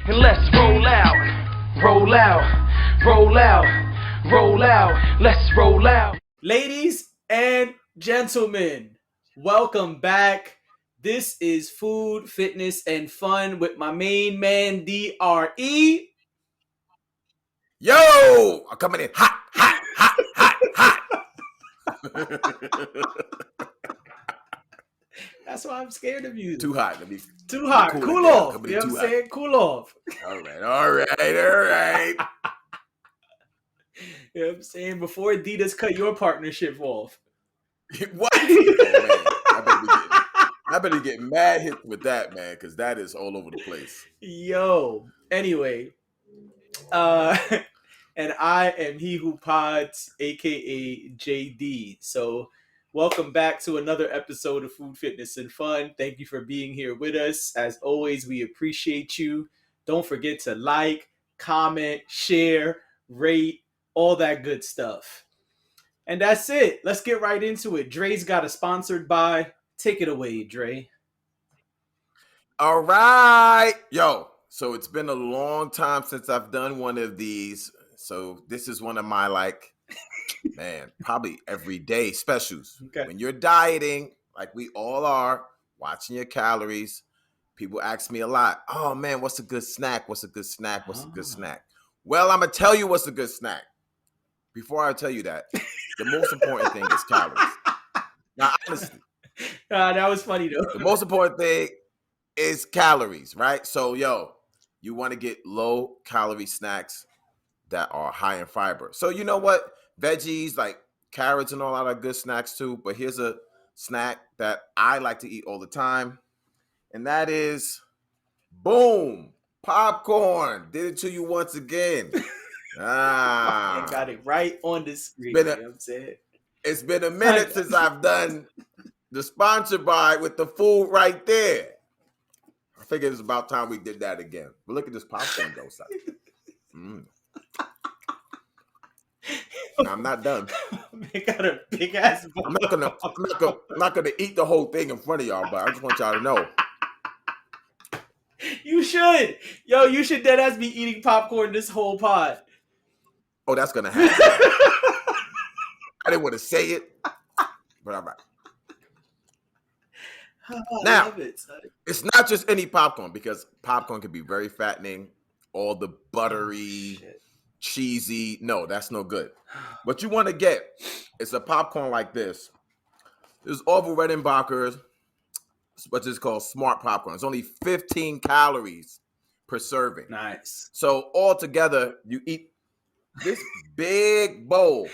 And let's roll out, roll out, roll out, roll out, let's roll out. Ladies and gentlemen, welcome back. This is Food, Fitness, and Fun with my main man, DRE. Yo, I'm coming in hot, hot, hot, hot, hot. That's why I'm scared of you. Too hot. Let me Too hot. Cool off. You know what I'm saying? Cool off. All right. You know what I'm saying? Before Adidas cut your partnership off. What? Oh, man. I better get mad hit with that, man, because that is all over the place. Yo. Anyway. And I am he who pods, aka JD. So welcome back to another episode of Food, Fitness, and Fun. Thank you for being here with us. As always, we appreciate you. Don't forget to like, comment, share, rate, all that good stuff. And that's it. Let's get right into it. Dre's got us sponsored by. Take it away, Dre. All right. Yo, so it's been a long time since I've done one of these. So this is one of my probably everyday specials. Okay. When you're dieting, like we all are, watching your calories, people ask me a lot, oh man, what's a good snack? What's a good snack? What's a good snack? Well, I'm going to tell you what's a good snack. Before I tell you that, the most important thing is calories. Now, honestly. That was funny though. The most important thing is calories, right? So, you want to get low calorie snacks that are high in fiber. So you know what? Veggies like carrots and all that are good snacks too. But here's a snack that I like to eat all the time. And that is, boom, popcorn. Did it to you once again. I got it right on the screen. You know what I'm saying? It's been a minute since I've done the sponsor by with the food right there. I figured it's about time we did that again. But look at this popcorn though, son. I'm not done. They got a big ass. I'm not gonna eat the whole thing in front of y'all, but I just want y'all to know. You should, you should dead ass be eating popcorn this whole pod. Oh, that's gonna happen. I didn't want to say it, but all right. Now, love it, it's not just any popcorn because popcorn can be very fattening. All the buttery, cheesy. No, that's no good. What you want to get is a popcorn like this. This Orville Redenbacher's, what is called smart popcorn. It's only 15 calories per serving. Nice. So altogether, you eat this big bowl.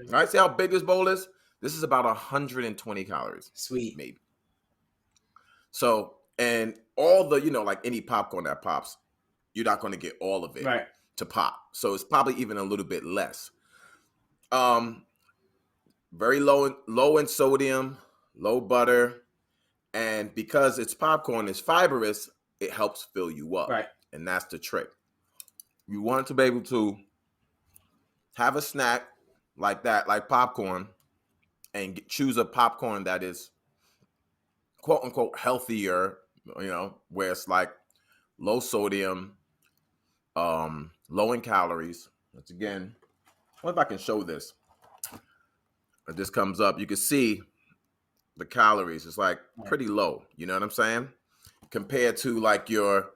Right? See how big this bowl is? This is about 120 calories. Sweet. Maybe. So, and all the, like any popcorn that pops, you're not going to get all of it to pop. So it's probably even a little bit less. Very low in sodium, low butter. And because it's popcorn, it's fibrous, it helps fill you up. Right. And that's the trick. You want to be able to have a snack like that, like popcorn, and choose a popcorn that is quote unquote healthier, where it's like low sodium, low in calories. Once again, what if I can show this? If this comes up, you can see the calories. It's like pretty low. You know what I'm saying? Compared to like your,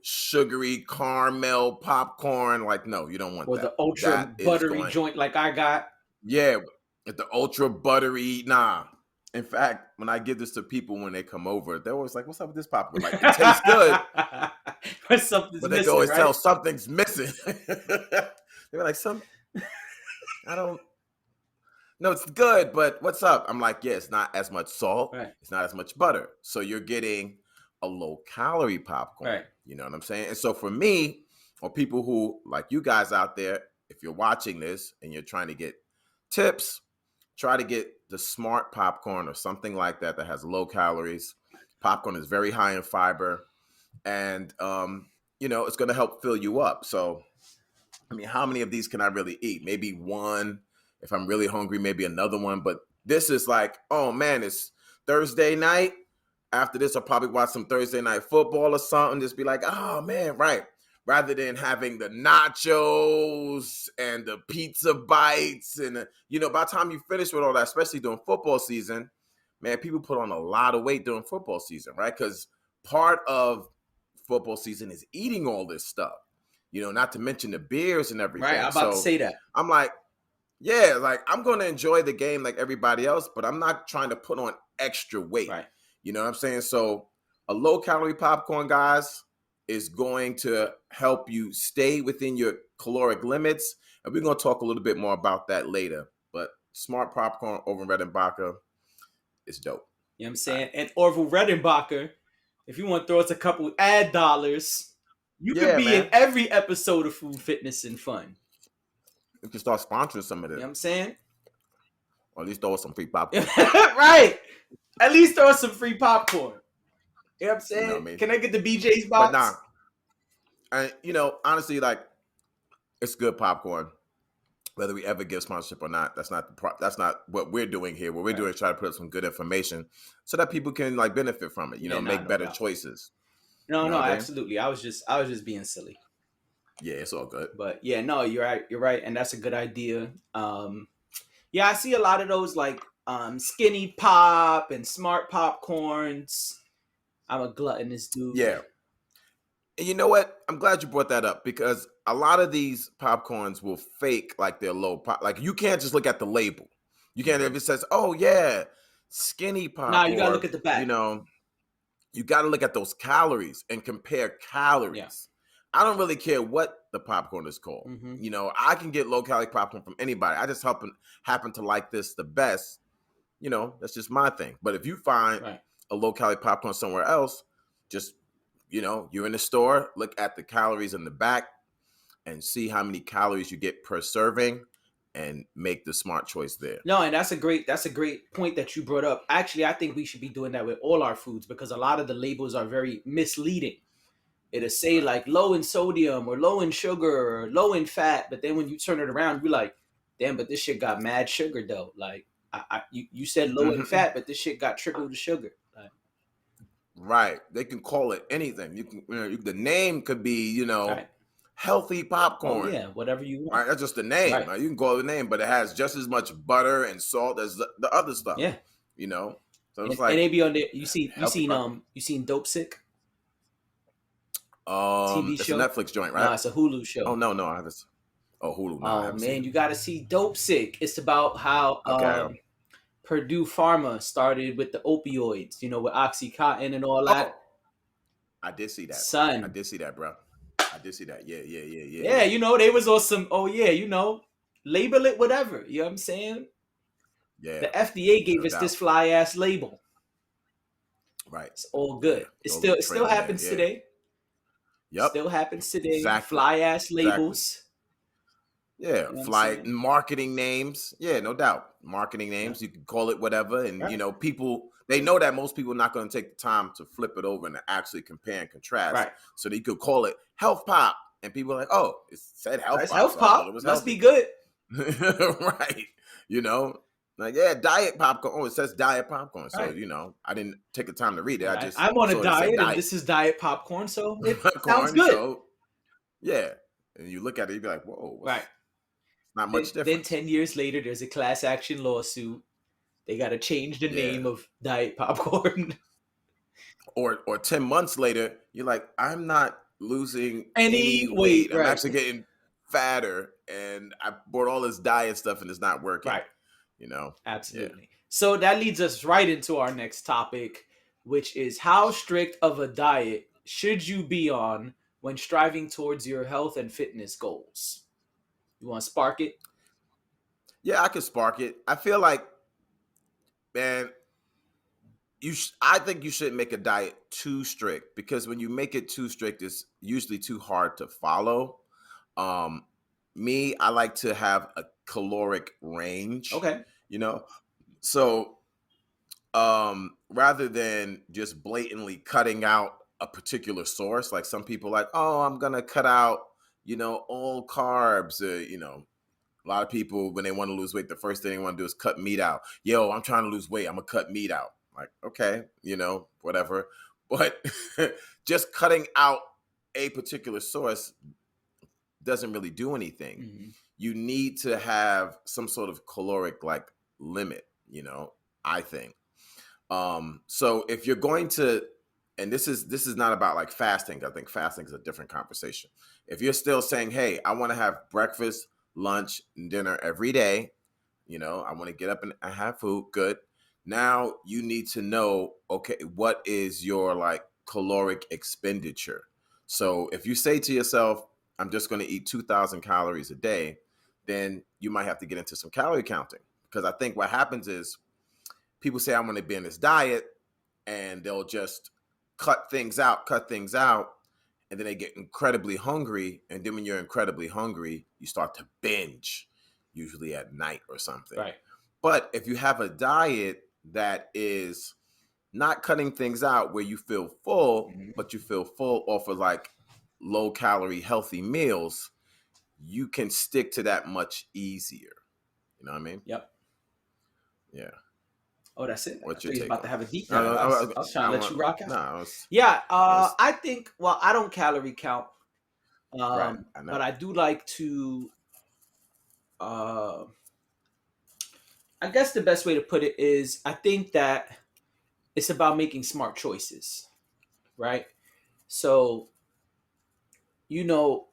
sugary caramel popcorn. Like, no, you don't want or that. Or the ultra buttery joint like I got. Yeah, the ultra buttery. Nah. In fact, when I give this to people when they come over, they're always like, what's up with this popcorn? Like, it tastes good. But something's but they missing, always right? tell something's missing. They're like, no, it's good, but what's up? I'm like, yeah, it's not as much salt. Right. It's not as much butter. So you're getting a low calorie popcorn. Right. You know what I'm saying? And so for me, or people who, like you guys out there, if you're watching this and you're trying to get tips, try to get the smart popcorn or something like that that has low calories. Popcorn is very high in fiber. And, it's going to help fill you up. So, how many of these can I really eat? Maybe one. If I'm really hungry, maybe another one. But this is like, oh, man, it's Thursday night. after this, I'll probably watch some Thursday night football or something. Just be like, oh man, right. Rather than having the nachos and the pizza bites. And, by the time you finish with all that, especially during football season, man, people put on a lot of weight during football season, right? Because part of football season is eating all this stuff, not to mention the beers and Right. everything. I'm about to So say that. I'm like, yeah, like I'm going to enjoy the game like everybody else, but I'm not trying to put on extra weight. Right. You know what I'm saying? So a low calorie popcorn, guys, is going to help you stay within your caloric limits. And we're going to talk a little bit more about that later. But smart popcorn over Redenbacher is dope. You know what I'm saying? And Orville Redenbacher, if you want to throw us a couple ad dollars, you could be in every episode of Food, Fitness, and Fun. You can start sponsoring some of this. You know what I'm saying? Or at least throw us some free popcorn. Right. At least throw us some free popcorn. You know what I'm saying? You know what I mean? Can I get the BJ's box? But nah. And, honestly, like, it's good popcorn. Whether we ever get sponsorship or not, that's not what we're doing here. What we're doing is try to put up some good information so that people can like benefit from it. Make better choices. No, absolutely. I was just being silly. Yeah, it's all good. But yeah, no, you're right. You're right, and that's a good idea. Yeah, I see a lot of those like skinny pop and smart popcorns. I'm a gluttonous dude. Yeah. And you know what? I'm glad you brought that up because a lot of these popcorns will fake like they're low pop. Like you can't just look at the label. You can't if it says, "Oh yeah, skinny pop." Nah, you gotta look at the back. You gotta look at those calories and compare calories. Yeah. I don't really care what the popcorn is called. Mm-hmm. I can get low calorie popcorn from anybody. I just happen to like this the best. That's just my thing. But if you find a low calorie popcorn somewhere else, just you're in the store, look at the calories in the back and see how many calories you get per serving and make the smart choice there. No, and that's a great point that you brought up. Actually, I think we should be doing that with all our foods because a lot of the labels are very misleading. It'll say like low in sodium or low in sugar or low in fat, but then when you turn it around, you're like, damn, but this shit got mad sugar though. Like you said low in fat, but this shit got triple the sugar. Right. They can call it anything. You can, the name could be, healthy popcorn. Oh, yeah, whatever you want. Right. That's just the name. Right. Right? You can call it the name, but it has just as much butter and salt as the other stuff. Yeah. So it's and like they be on there. You seen Dope Sick? TV it's show? A Netflix joint, right? No, it's a Hulu show. Oh no, I haven't. Oh, Hulu. No, oh man, you got to see Dope Sick. It's about how Purdue Pharma started with the opioids, with OxyContin and all that. Oh, I did see that. Son. I did see that, bro. I did see that. Yeah. Yeah, they was on some, label it whatever. You know what I'm saying? Yeah. The FDA gave us this fly-ass label. Right. It's all good. Yeah. It still happens today. Yep. Still happens today. Exactly. Fly-ass labels. Yeah, fly marketing names. Yeah, no doubt. Marketing names. Yeah. You can call it whatever. And, people, they know that most people are not going to take the time to flip it over and actually compare and contrast. Right. So they could call it health pop. And people are like, oh, it said health pop. Health pop. It must be good. Right. Like, yeah, diet popcorn. Oh, it says diet popcorn. So, I didn't take the time to read it. I'm on a diet and this is diet popcorn. So it sounds good. So, yeah. And you look at it, you be like, whoa. Right. Not much different. Then 10 years later, there's a class action lawsuit. They got to change the name of diet popcorn. Or 10 months later, you're like, I'm not losing any weight. I'm actually getting fatter, and I bought all this diet stuff, and it's not working. Right. Absolutely. Yeah. So that leads us right into our next topic, which is how strict of a diet should you be on when striving towards your health and fitness goals? You want to spark it? Yeah, I can spark it. I feel like, man, I think you shouldn't make a diet too strict because when you make it too strict, it's usually too hard to follow. I like to have a caloric range. Okay. So rather than just blatantly cutting out a particular source, like some people like, oh, I'm going to cut out, all carbs, a lot of people, when they want to lose weight, the first thing they want to do is cut meat out. Yo, I'm trying to lose weight. I'm going to cut meat out. Like, okay, whatever. But just cutting out a particular source doesn't really do anything. Mhm. You need to have some sort of caloric like limit, I think. So if you're going to, and this is not about like fasting. I think fasting is a different conversation. If you're still saying, hey, I want to have breakfast, lunch, and dinner every day, I want to get up and have food, good. Now you need to know, okay, what is your like caloric expenditure? So if you say to yourself, I'm just going to eat 2,000 calories a day, then you might have to get into some calorie counting. Because I think what happens is people say, I'm going to be on this diet, and they'll just cut things out, and then they get incredibly hungry. And then when you're incredibly hungry, you start to binge, usually at night or something. Right. But if you have a diet that is not cutting things out where you feel full, Mhm. but you feel full off of like low calorie, healthy meals, you can stick to that much easier. You know what I mean? Yep. Yeah. Oh, that's it. I What's thought your you was take about on to it? have a deep No, dive. no, I was trying to let you rock out. No, Yeah, I was I think. Well, I don't calorie count, right. I but know. I do like to. Uh, I guess the best way to put it is, I think that it's about making smart choices, right? So you know,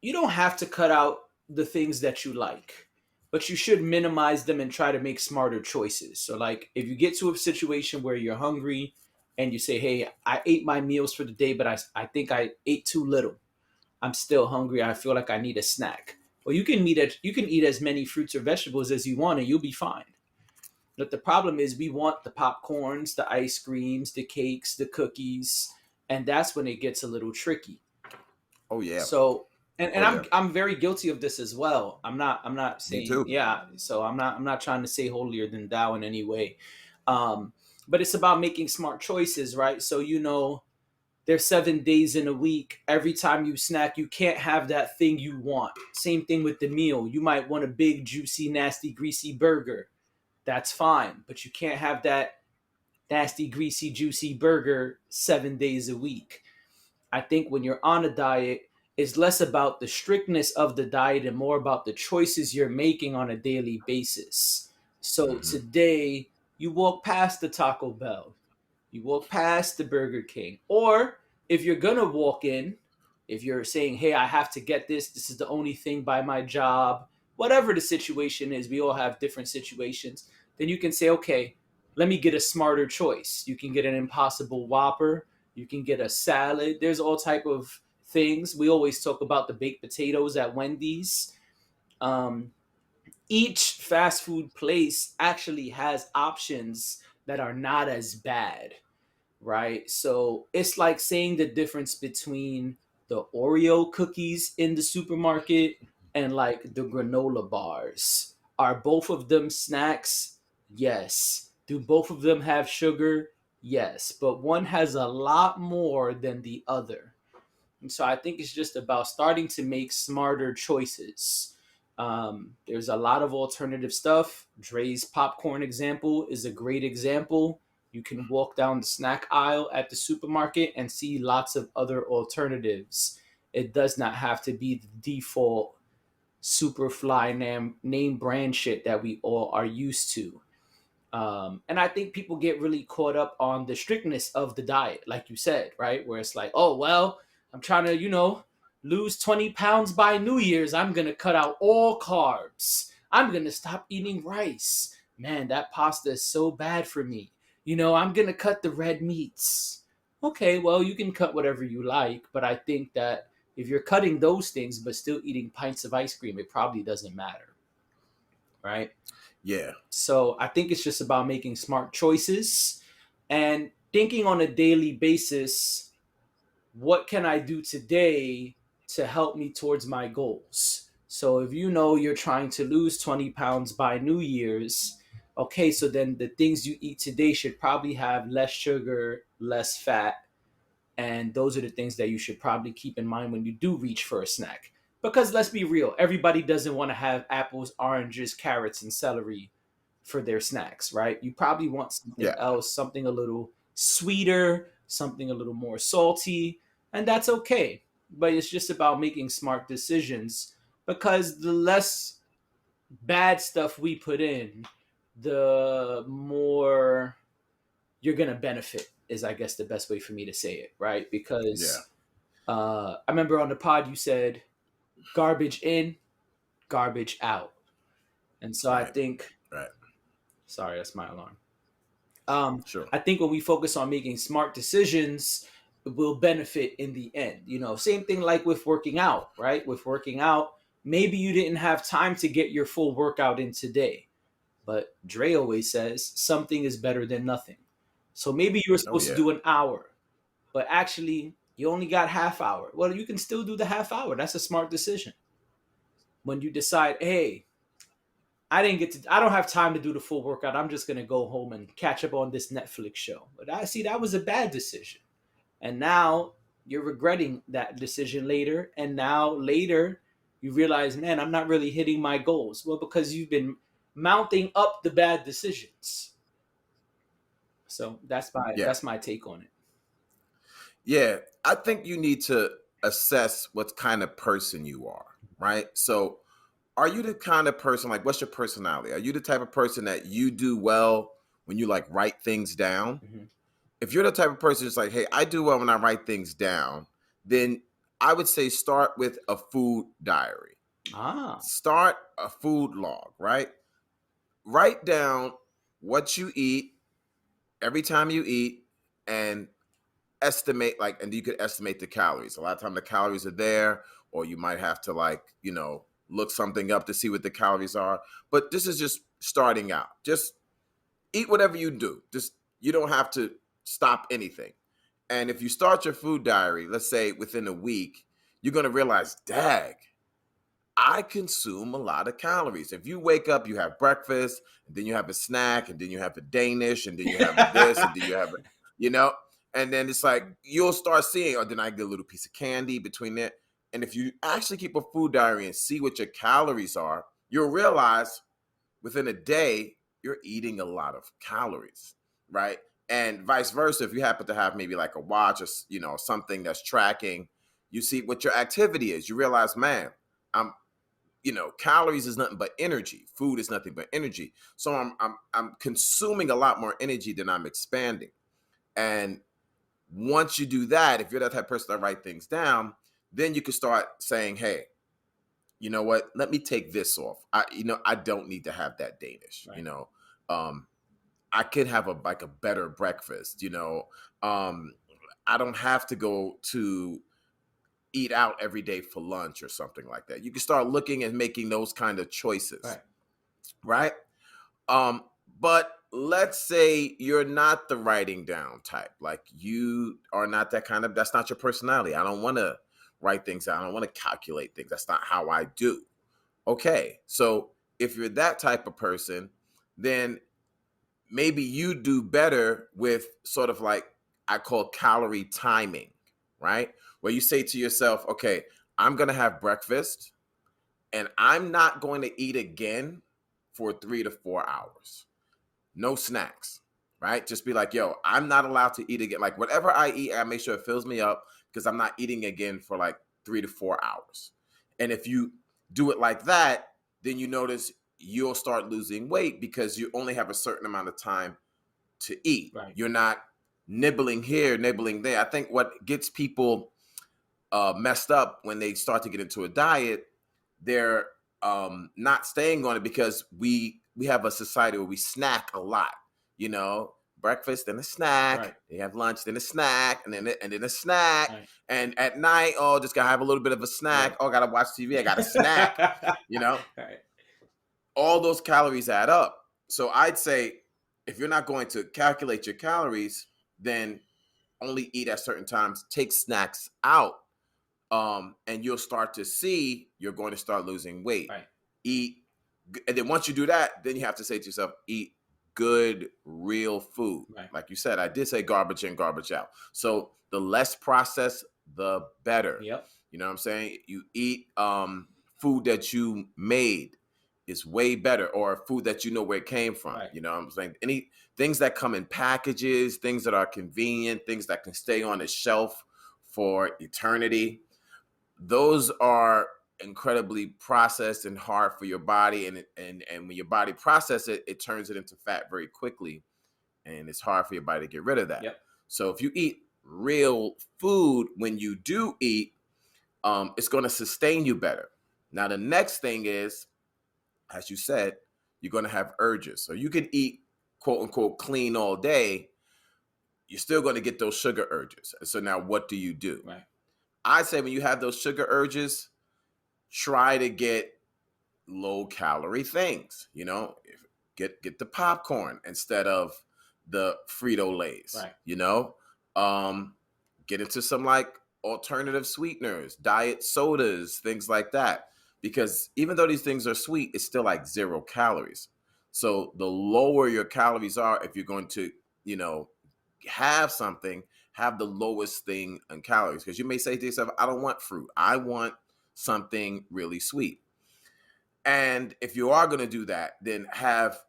you don't have to cut out the things that you like, but you should minimize them and try to make smarter choices. So, like, if you get to a situation where you're hungry and you say, hey, I ate my meals for the day, but I think I ate too little. I'm still hungry. I feel like I need a snack. Well, you can eat as many fruits or vegetables as you want, and you'll be fine. But the problem is, we want the popcorns, the ice creams, the cakes, the cookies, and that's when it gets a little tricky. Oh yeah. So, and Oh yeah. I'm very guilty of this as well. I'm not Me saying, too. yeah. So I'm not trying to say holier than thou in any way. Um, but it's about making smart choices, right? So there's 7 days in a week. Every time you snack, you can't have that thing you want. Same thing with the meal. You might want a big, juicy, nasty, greasy burger. That's fine, but you can't have that nasty, greasy, juicy burger 7 days a week. I think when you're on a diet, it's less about the strictness of the diet and more about the choices you're making on a daily basis. So Hmm. today, you walk past the Taco Bell, you walk past the Burger King, or if you're gonna walk in, if you're saying, hey, I have to get this is the only thing by my job, whatever the situation is, we all have different situations, then you can say, okay, let me get a smarter choice. You can get an Impossible Whopper, you can get a salad. There's all type of things. We always talk about the baked potatoes at Wendy's. Um, each fast food place actually has options that are not as bad, right? So it's like saying the difference between the Oreo cookies in the supermarket and like the granola bars. Are both of them snacks? Yes. Do both of them have sugar? Yes. But one has a lot more than the other. And so I think it's just about starting to make smarter choices. There's a lot of alternative stuff. Dre's popcorn example is a great example. You can walk down the snack aisle at the supermarket and see lots of other alternatives. It does not have to be the default Superfly name brand shit that we all are used to. And I think people get really caught up on the strictness of the diet, like you said, right? Where it's like, oh, well, I'm trying to, lose 20 pounds by New Year's. I'm going to cut out all carbs. I'm going to stop eating rice. Man, that pasta is so bad for me. I'm going to cut the red meats. Okay, well, you can cut whatever you like, but I think that if you're cutting those things but still eating pints of ice cream, it probably doesn't matter, right? Yeah. So I think it's just about making smart choices and thinking on a daily basis, what can I do today to help me towards my goals? So if you're trying to lose 20 pounds by New Year's, okay, so then the things you eat today should probably have less sugar, less fat, and those are the things that you should probably keep in mind when you do reach for a snack. Because let's be real, everybody doesn't want to have apples, oranges, carrots, and celery for their snacks, right? You probably want something Yeah. else, something a little sweeter, something a little more salty, and that's okay. But it's just about making smart decisions, because the less bad stuff we put in, the more you're gonna benefit. Is, I guess, the best way for me to say it, right? Yeah. Because I remember on the pod you said garbage in, garbage out, and so I Right. think. Right. Sorry, that's my alarm. Um, Sure. I think when we focus on making smart decisions, will benefit in the end. Same thing like with working out, right? With working out, maybe you didn't have time to get your full workout in today, but Dre always says something is better than nothing. So maybe you were Oh supposed to yeah. do an hour, but actually you only got half hour. Well, you can still do the half hour. That's a smart decision. When you decide, hey, I don't have time to do the full workout. I'm just gonna go home and catch up on this Netflix show. But I see that was a bad decision. And now you're regretting that decision later. And now later you realize, man, I'm not really hitting my goals. Well, because you've been mounting up the bad decisions. So Yeah. that's my take on it. Yeah. I think you need to assess what kind of person you are, right? So are you the kind of person, like, what's your personality? Are you the type of person that you do well when you like write things down? Mm-hmm. If you're the type of person that's like, hey, I do well when I write things down, then I would say start with a food diary. Ah, Start a food log, right? Write down what you eat every time you eat, and estimate, like, and you could estimate the calories. A lot of time the calories are there, or you might have to, like, look something up to see what the calories are. But this is just starting out. Just eat whatever you do. Just, you don't have to stop anything. And if you start your food diary, let's say within a week, you're going to realize, dag, I consume a lot of calories. If you wake up, you have breakfast, and then you have a snack, and then you have a Danish, and then you have a this, and then you have a, you know, and then it's like you'll start seeing, oh, then I get a little piece of candy between it. And if you actually keep a food diary and see what your calories are, you'll realize within a day you're eating a lot of calories, right? And vice versa, if you happen to have maybe like a watch or something that's tracking, you see what your activity is. You realize, man, I'm calories is nothing but energy. Food is nothing but energy. So I'm consuming a lot more energy than I'm expanding. And once you do that, if you're that type of person that write things down, then you can start saying, hey, you know what? Let me take this off. I don't need to have that Danish. right. Um, I could have a better breakfast. I don't have to go to eat out every day for lunch or something like that. You can start looking and making those kind of choices, Right. right? Um, but let's say you're not the writing down type. Like, you are not that kind of, that's not your personality. I don't want to write things down. I don't want to calculate things. That's not how I do. Okay. So if you're that type of person, then maybe you do better with sort of like, I call calorie timing, right? Where you say to yourself, okay, I'm going to have breakfast and I'm not going to eat again for 3 to 4 hours. No snacks, right? Just be like, yo, I'm not allowed to eat again. Like, whatever I eat, I make sure it fills me up, because I'm not eating again for like 3 to 4 hours. And if you do it like that, then you notice you'll start losing weight because you only have a certain amount of time to eat. Right. You're not nibbling here, nibbling there. I think what gets people messed up when they start to get into a diet, they're not staying on it because we have a society where we snack a lot. Breakfast, then a snack. Right. They have lunch, then a snack, and then a snack. Right. And at night, oh, just gotta have a little bit of a snack. Right. Oh, gotta watch TV. I got a snack. Right. All those calories add up. So I'd say, if you're not going to calculate your calories, then only eat at certain times. Take snacks out, and you'll start to see you're going to start losing weight. Right. Eat, and then once you do that, then you have to say to yourself, eat good, real food. Right. Like you said, I did say garbage in, garbage out. So the less processed, the better. Yep. You know what I'm saying? You eat food that you made. is way better, or food that you know where it came from. Right. You know what I'm saying? Any things that come in packages, things that are convenient, things that can stay on the shelf for eternity, those are incredibly processed and hard for your body. And when your body processes it, it turns it into fat very quickly. And it's hard for your body to get rid of that. Yep. So if you eat real food when you do eat, it's going to sustain you better. Now, the next thing is, as you said, you're going to have urges. So you can eat, quote unquote, clean all day. You're still going to get those sugar urges. So now what do you do? Right. I say when you have those sugar urges, try to get low calorie things. You know, get the popcorn instead of the Frito Lays. Right. You know, get into some like alternative sweeteners, diet sodas, things like that. Because even though these things are sweet, it's still like 0 calories. So the lower your calories are, if you're going to, you know, have something, have the lowest thing in calories. Because you may say to yourself, I don't want fruit. I want something really sweet. And if you are going to do that, then have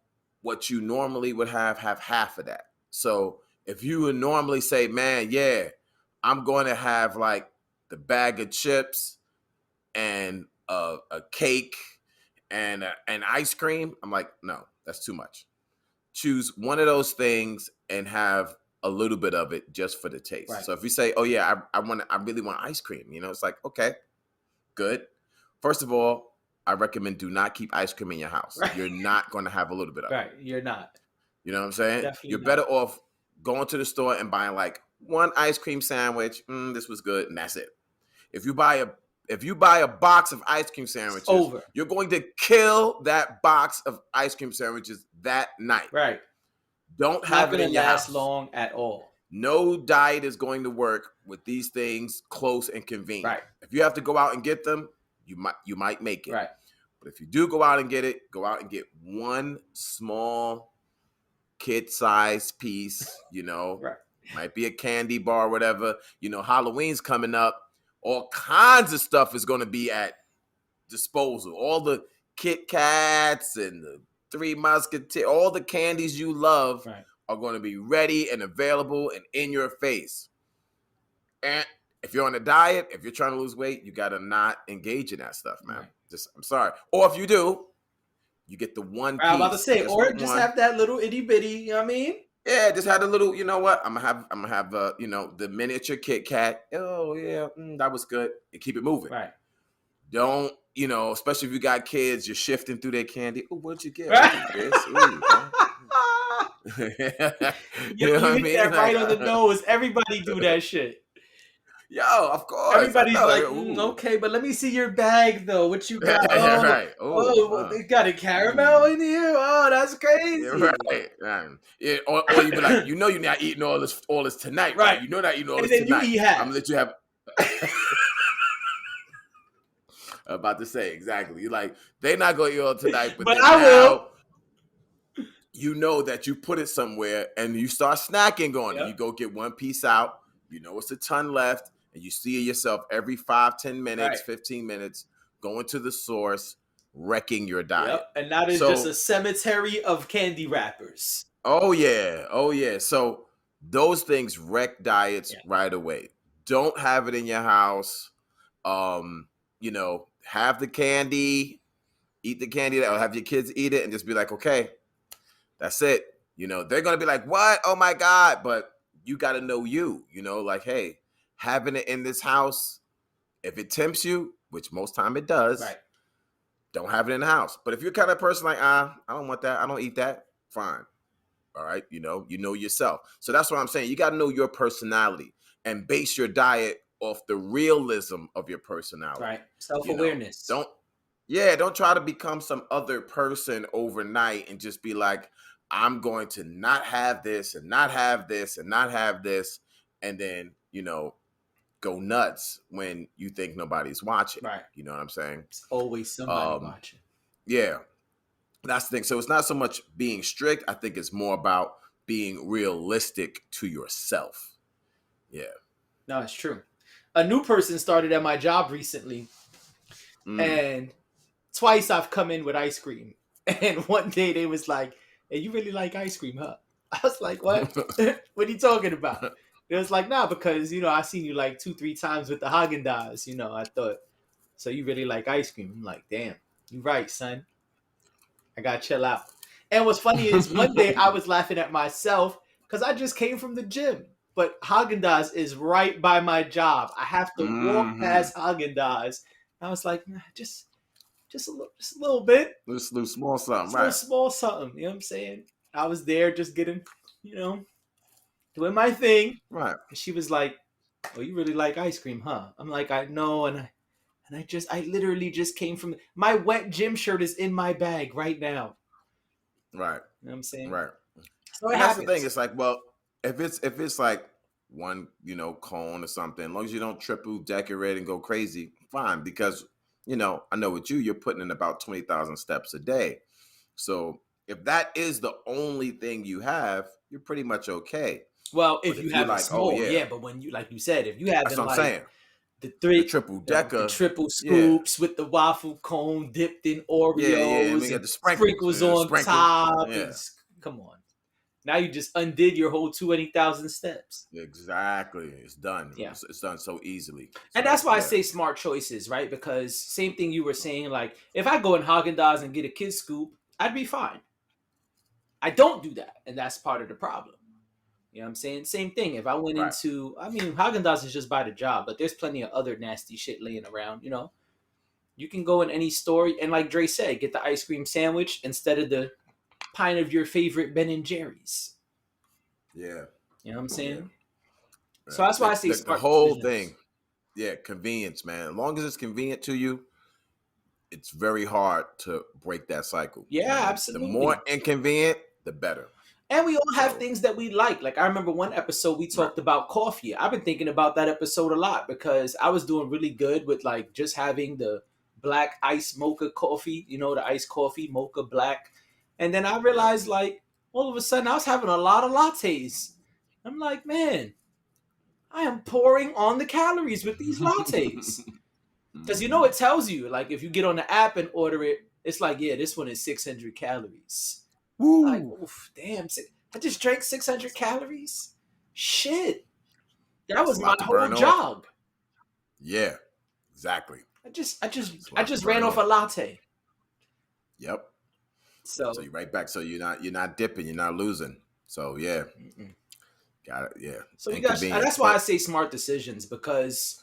what you normally would have half of that. So if you would normally say, man, yeah, I'm going to have like the bag of chips and a cake and an ice cream, I'm like, no, that's too much. Choose one of those things and have a little bit of it just for the taste. Right. So if you say, oh yeah, I really want ice cream, you know, it's like, okay, good. First of all, I recommend do not keep ice cream in your house. Right. You're not going to have a little bit of it. Right. You're not. You know what I'm saying? Definitely You're not. better off going to the store and buying like one ice cream sandwich. This was good, and that's it. If you buy a box of ice cream sandwiches, over. You're going to kill that box of ice cream sandwiches that night. Right. Don't have it in your house. Not going to last long at all. No diet is going to work with these things close and convenient. Right. If you have to go out and get them, you might make it. Right. But if you do go out and get it, go out and get one small kid-sized piece, you know. Right. Might be a candy bar, whatever. You know, Halloween's coming up. All kinds of stuff is going to be at disposal. All the Kit Kats and the Three Musketeers, all the candies you love are going to be ready and available and in your face. And if you're on a diet, if you're trying to lose weight, you got to not engage in that stuff, man. Right. I'm sorry. Or if you do, you get the one piece. I'm about to say, or just have that little itty bitty, you know what I mean? Yeah, just had a little, you know what? I'm gonna have you know, the miniature Kit Kat. Oh yeah, that was good. And keep it moving. Right. Don't, you know, especially if you got kids, you're shifting through their candy. Oh, what'd you get? Right. You know what I mean? That right on the nose. Everybody do that shit. Yo, of course. Everybody's like, okay, but let me see your bag though. What you got? Oh, right. They got a caramel in here. Oh, that's crazy. Right. Yeah, or you be like, you know, you're not eating all this tonight, right? You know not eating all this tonight. And then you eat half. I'm gonna let you have. I'm about to say exactly. You're like, they're not gonna eat all tonight, but I will. You know that you put it somewhere and you start snacking on it. You go get one piece out. You know it's a ton left. And you see yourself every 5, 10 minutes, 15 minutes, going to the source, wrecking your diet. Yep. And that is just a cemetery of candy wrappers. Oh, yeah. So those things wreck diets right away. Don't have it in your house. You know, have the candy, eat the candy, or have your kids eat it and just be like, okay, that's it. You know, they're going to be like, what? Oh, my God. But you got to know you know, like, hey, having it in this house, if it tempts you, which most time it does, don't have it in the house. But if you're kind of person like, I don't want that, I don't eat that, fine. All right, you know yourself. So that's what I'm saying. You got to know your personality and base your diet off the realism of your personality. Right, self-awareness. You know? Don't try to become some other person overnight and just be like, I'm going to not have this and not have this and not have this, and then, you know, go nuts when you think nobody's watching. Right. You know what I'm saying? It's always somebody watching. Yeah. That's the thing. So it's not so much being strict. I think it's more about being realistic to yourself. Yeah. No, it's true. A new person started at my job recently. And twice I've come in with ice cream, and one day they was like, "Hey, you really like ice cream, huh?" I was like, "What? What are you talking about?" It was like, "Nah, because I seen you like 2-3 times with the Haagen Dazs. I thought so. You really like ice cream?" I'm like, "Damn, you right, son. I gotta chill out." And what's funny is one day I was laughing at myself because I just came from the gym, but Haagen Dazs is right by my job. I have to walk Mm-hmm. past Haagen Dazs. I was like, nah, just a little bit, Let's do small something, just a little right? small something. You know what I'm saying? I was there just getting, doing my thing. Right. And she was like, "Oh, you really like ice cream, huh?" I'm like, "I know," and I literally just came from my wet gym shirt is in my bag right now. Right. You know what I'm saying? Right. So it And that's the thing. happens. It's like, well, if it's like one, cone or something, as long as you don't triple decorate and go crazy, fine. Because I know with you're putting in about 20,000 steps a day. So if that is the only thing you have, you're pretty much okay. Well, But if you if you're have a like, oh small, yeah, yeah, but when you like you said, if you that's having what I'm like saying. the The three, triple the decker, triple yeah, scoops with the waffle cone dipped in yeah. And we Oreos got and the sprinkles, sprinkles on sprinkles, top, and yeah. come on, now you just undid your whole 20,000 steps. Exactly. It's done. Yeah, It's done so easily. and So that's why I yeah. say smart choices, right? Because same thing you were saying, like if I go in Haagen Dazs and get a kid scoop, I'd be fine. I don't do that, and that's part of the problem. You know what I'm saying? Same thing. If I went Right. into, I mean, Haagen Dazs is just by the job, but there's plenty of other nasty shit laying around. You can go in any store and, like Dre said, get the ice cream sandwich instead of the pint of your favorite Ben and Jerry's. Yeah. You know what I'm Yeah. saying? So Yeah. that's why I say The smart whole decisions. thing, yeah, convenience, man. As long as it's convenient to you, it's very hard to break that cycle. Yeah, The more absolutely. inconvenient, the better. And we all have So, things that we like. Like I remember one episode we right. talked about coffee. I've been thinking about that episode a lot because I was doing really good with like just having the black ice mocha coffee, the iced coffee, mocha black. And then I Yep. realized like all of a sudden I was having a lot of lattes. I'm like, man, I am pouring on the calories with these lattes. Because Mhm. it tells you, like if you get on the app and order it, it's like, yeah, this one is 600 calories. Like, Woo! oof, damn. I just drank 600 calories. Shit. That It's a was my lot to whole burn off. jog. Yeah, exactly. I just I just It's a I lot to just ran burn off a off. latte. Yep. So So you're right back. So you're not dipping, you're not losing. So yeah, mm-mm. got it. Yeah, So inconvenient. that's why I But say smart decisions because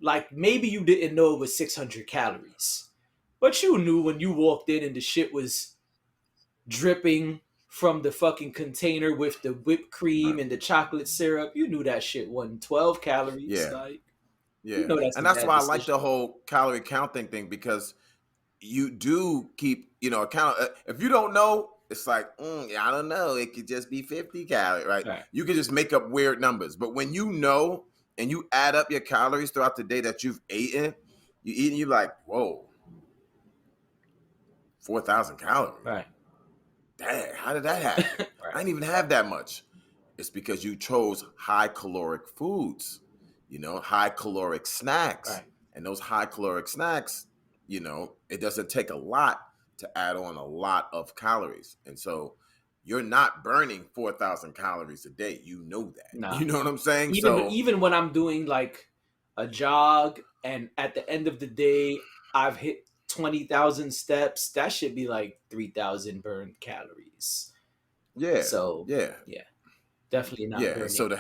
like maybe you didn't know it was 600 calories. But you knew when you walked in and the shit was dripping from the fucking container with the whipped uh, cream and the chocolate syrup. You knew that shit wasn't 12 calories. yeah, Like, yeah, that's a and that's bad why I like decision. the whole calorie counting thing because you do keep account. If you don't know, it's like yeah, I don't know. It could just be 50 calories, right? All right. You could just make up weird numbers. But when you know and you add up your calories throughout the day that you've eaten, you're like, whoa, 4,000 calories. Right. Dang, how did that happen? I Right. didn't even have that much. It's because you chose high caloric foods, high caloric snacks. Right. And those high caloric snacks, it doesn't take a lot to add on a lot of calories. And so you're not burning 4,000 calories a day. You know that. Nah. You know what I'm saying? Even So, even when I'm doing like a jog and at the end of the day I've hit 20,000 steps, that should be like 3,000 burned calories. yeah, So, yeah. yeah, definitely not Yeah, and so burning.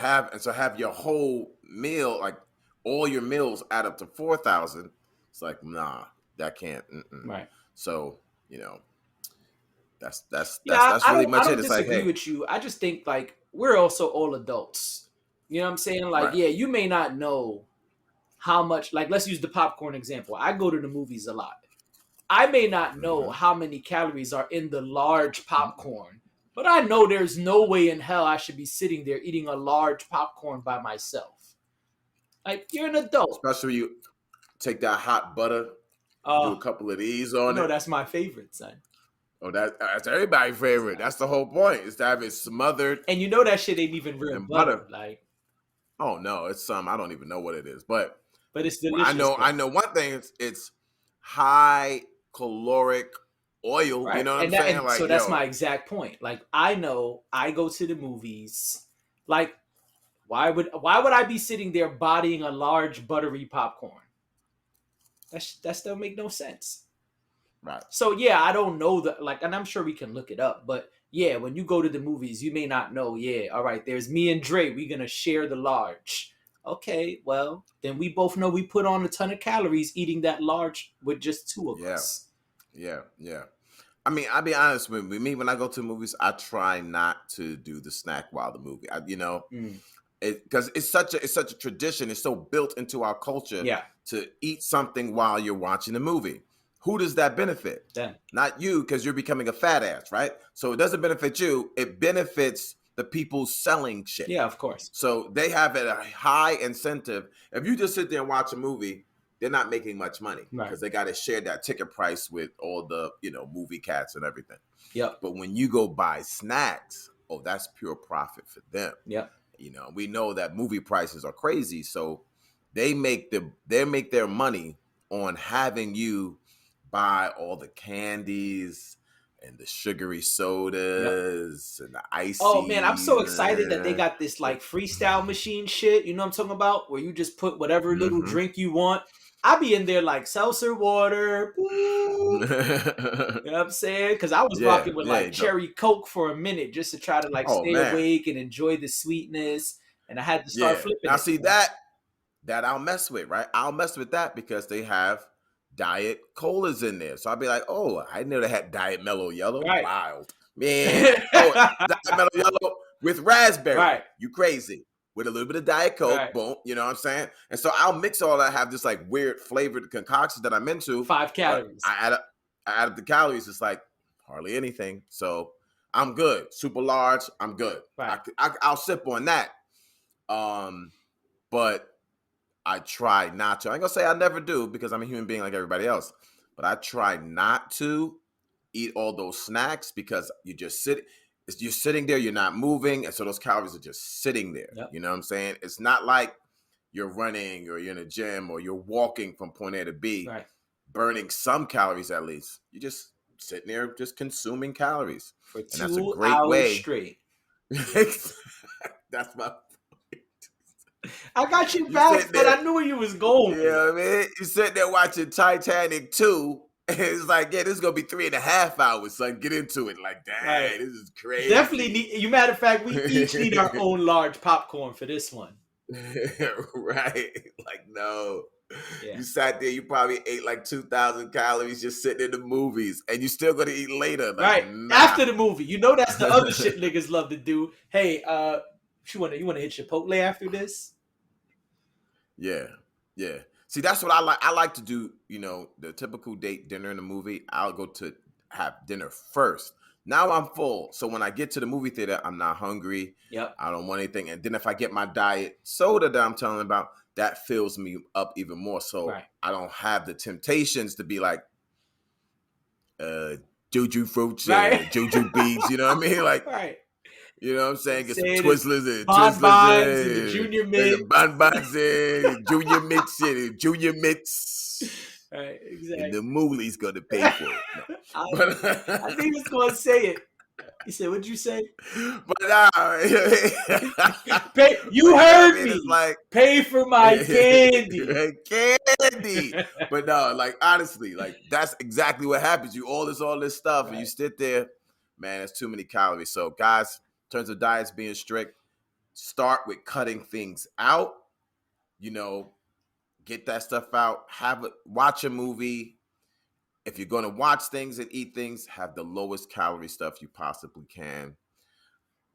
have your whole meal, like all your meals add up to 4,000. It's like, nah, that can't. Mm-mm. Right. So you know, that's Yeah, that's that's I really don't I much it. don't It's like, disagree hey, with you. I just think like we're also all adults. You know what I'm saying? Like, right, yeah, you may not know how much, like let's use the popcorn example. I go to the movies a lot. I may not know hmm how many calories are in the large popcorn, but I know there's no way in hell I should be sitting there eating a large popcorn by myself. Like, you're an adult. especially you take that hot butter and do Uh, a couple of these on it. that's my favorite, son. Oh, that's everybody's favorite. That's the whole point, is to have it smothered And that shit ain't even real in butter, butter. like, Oh no, it's some I don't even know what it is, but but it's I delicious know though. one thing. It's high caloric oil. You Right. know what I'm And that, saying? and so Like, that's yo, my exact point. Like, I know I go to the movies. Like, why would I be sitting there bodying a large buttery popcorn? That still make no sense. right. So yeah, I don't know that, like, and I'm sure we can look it up, but yeah, when you go to the movies, you may not know. Yeah, all right, there's me and Dre. We're gonna share the large. Okay, well then we both know we put on a ton of calories eating that large with just two of Yeah, us. yeah, yeah. I mean, I'll be honest with me. When I go to movies, I try not to do the snack while the movie. Mm, Because it's such a tradition. It's so built into our culture yeah, to eat something while you're watching the movie. Who does that benefit? then Not you, because you're becoming a fat ass, right? So it doesn't benefit you. It benefits the people selling shit. yeah, of course, So they have a high incentive. If you just sit there and watch a movie, they're not making much money right. because they got to share that ticket price with all the movie cats and everything. Yep, But when you go buy snacks, oh, that's pure profit for them. yep, We know that movie prices are crazy, so they make their money on having you buy all the candies and the sugary yep. sodas and the Oh man, I'm ices. so excited that they got this like freestyle machine shit. You know what I'm talking about? Where you just put whatever little Mm-hmm. drink you want. I be in there like seltzer water. Boop. You know what I'm saying? Because I was Yeah, rocking with yeah. like cherry Coke for a minute just to try to like Oh stay man, awake and enjoy the sweetness. And I had to start yeah. flipping Now it. see that I'll mess with, right? I'll mess with that because they have diet colas in there. So I'll be like, oh, I didn't know they had diet mellow yellow. Right. Wild. Man. Oh, diet mellow yellow with raspberry. Right. You crazy. With a little bit of Diet Coke, Right. boom, you know what I'm saying? And so I'll mix all that, have this like weird flavored concoction that I'm into, 5 but calories. I add up the calories, it's like hardly anything. So I'm good. Super large, I'm good. Right. I'll sip on that. But I try not to. I ain't gonna say I never do because I'm a human being like everybody else. But I try not to eat all those snacks because you're sitting there, you're not moving, and so those calories are just sitting there. Yep. You know what I'm saying? It's not like you're running or you're in a gym or you're walking from point A to B, Right. burning some calories at least. You're just sitting there just consuming calories. For And that's a 2 great hours way. straight. That's my I got you you back, sit but there. I knew where you was going. You know what I mean? You sitting there watching Titanic 2, and it's like, yeah, this is gonna be 3.5 hours, son. Get into it. Like, dang, Right. this is crazy. Definitely need. You matter of fact, we each need our own large popcorn for this one. Right. Like, no. Yeah. You sat there, you probably ate like 2,000 calories just sitting in the movies, and you still gonna eat later. Like, Right. nah. After the movie. You know that's the other shit niggas love to do. Hey, you wanna hit Chipotle after this? Yeah. Yeah. See, that's what I like. I like to do, the typical date dinner in the movie. I'll go to have dinner first. Now I'm full. So when I get to the movie theater, I'm not hungry. Yep. I don't want anything. And then if I get my diet soda that I'm telling about, that fills me up even more. So Right. I don't have the temptations to be like juju fruits, Right. juju beads, you know what I mean? Like, Right. you know what I'm saying? Get some Say the Twizzlers and bonbons and the Junior Mints. Mints. Bonbons and Junior Mints and Junior Mints. Right, exactly. And the moolie's gonna pay for it. No. I think he was gonna say it. He said, "What'd you say?" But Pay, you heard me. It's like, pay for my candy. Candy. But no, like honestly, like that's exactly what happens. You all this stuff, Right. and you sit there, man. It's too many calories. So, guys, in terms of diets being strict, start with cutting things out. Get that stuff out. Watch a movie. If you're going to watch things and eat things, have the lowest calorie stuff you possibly can.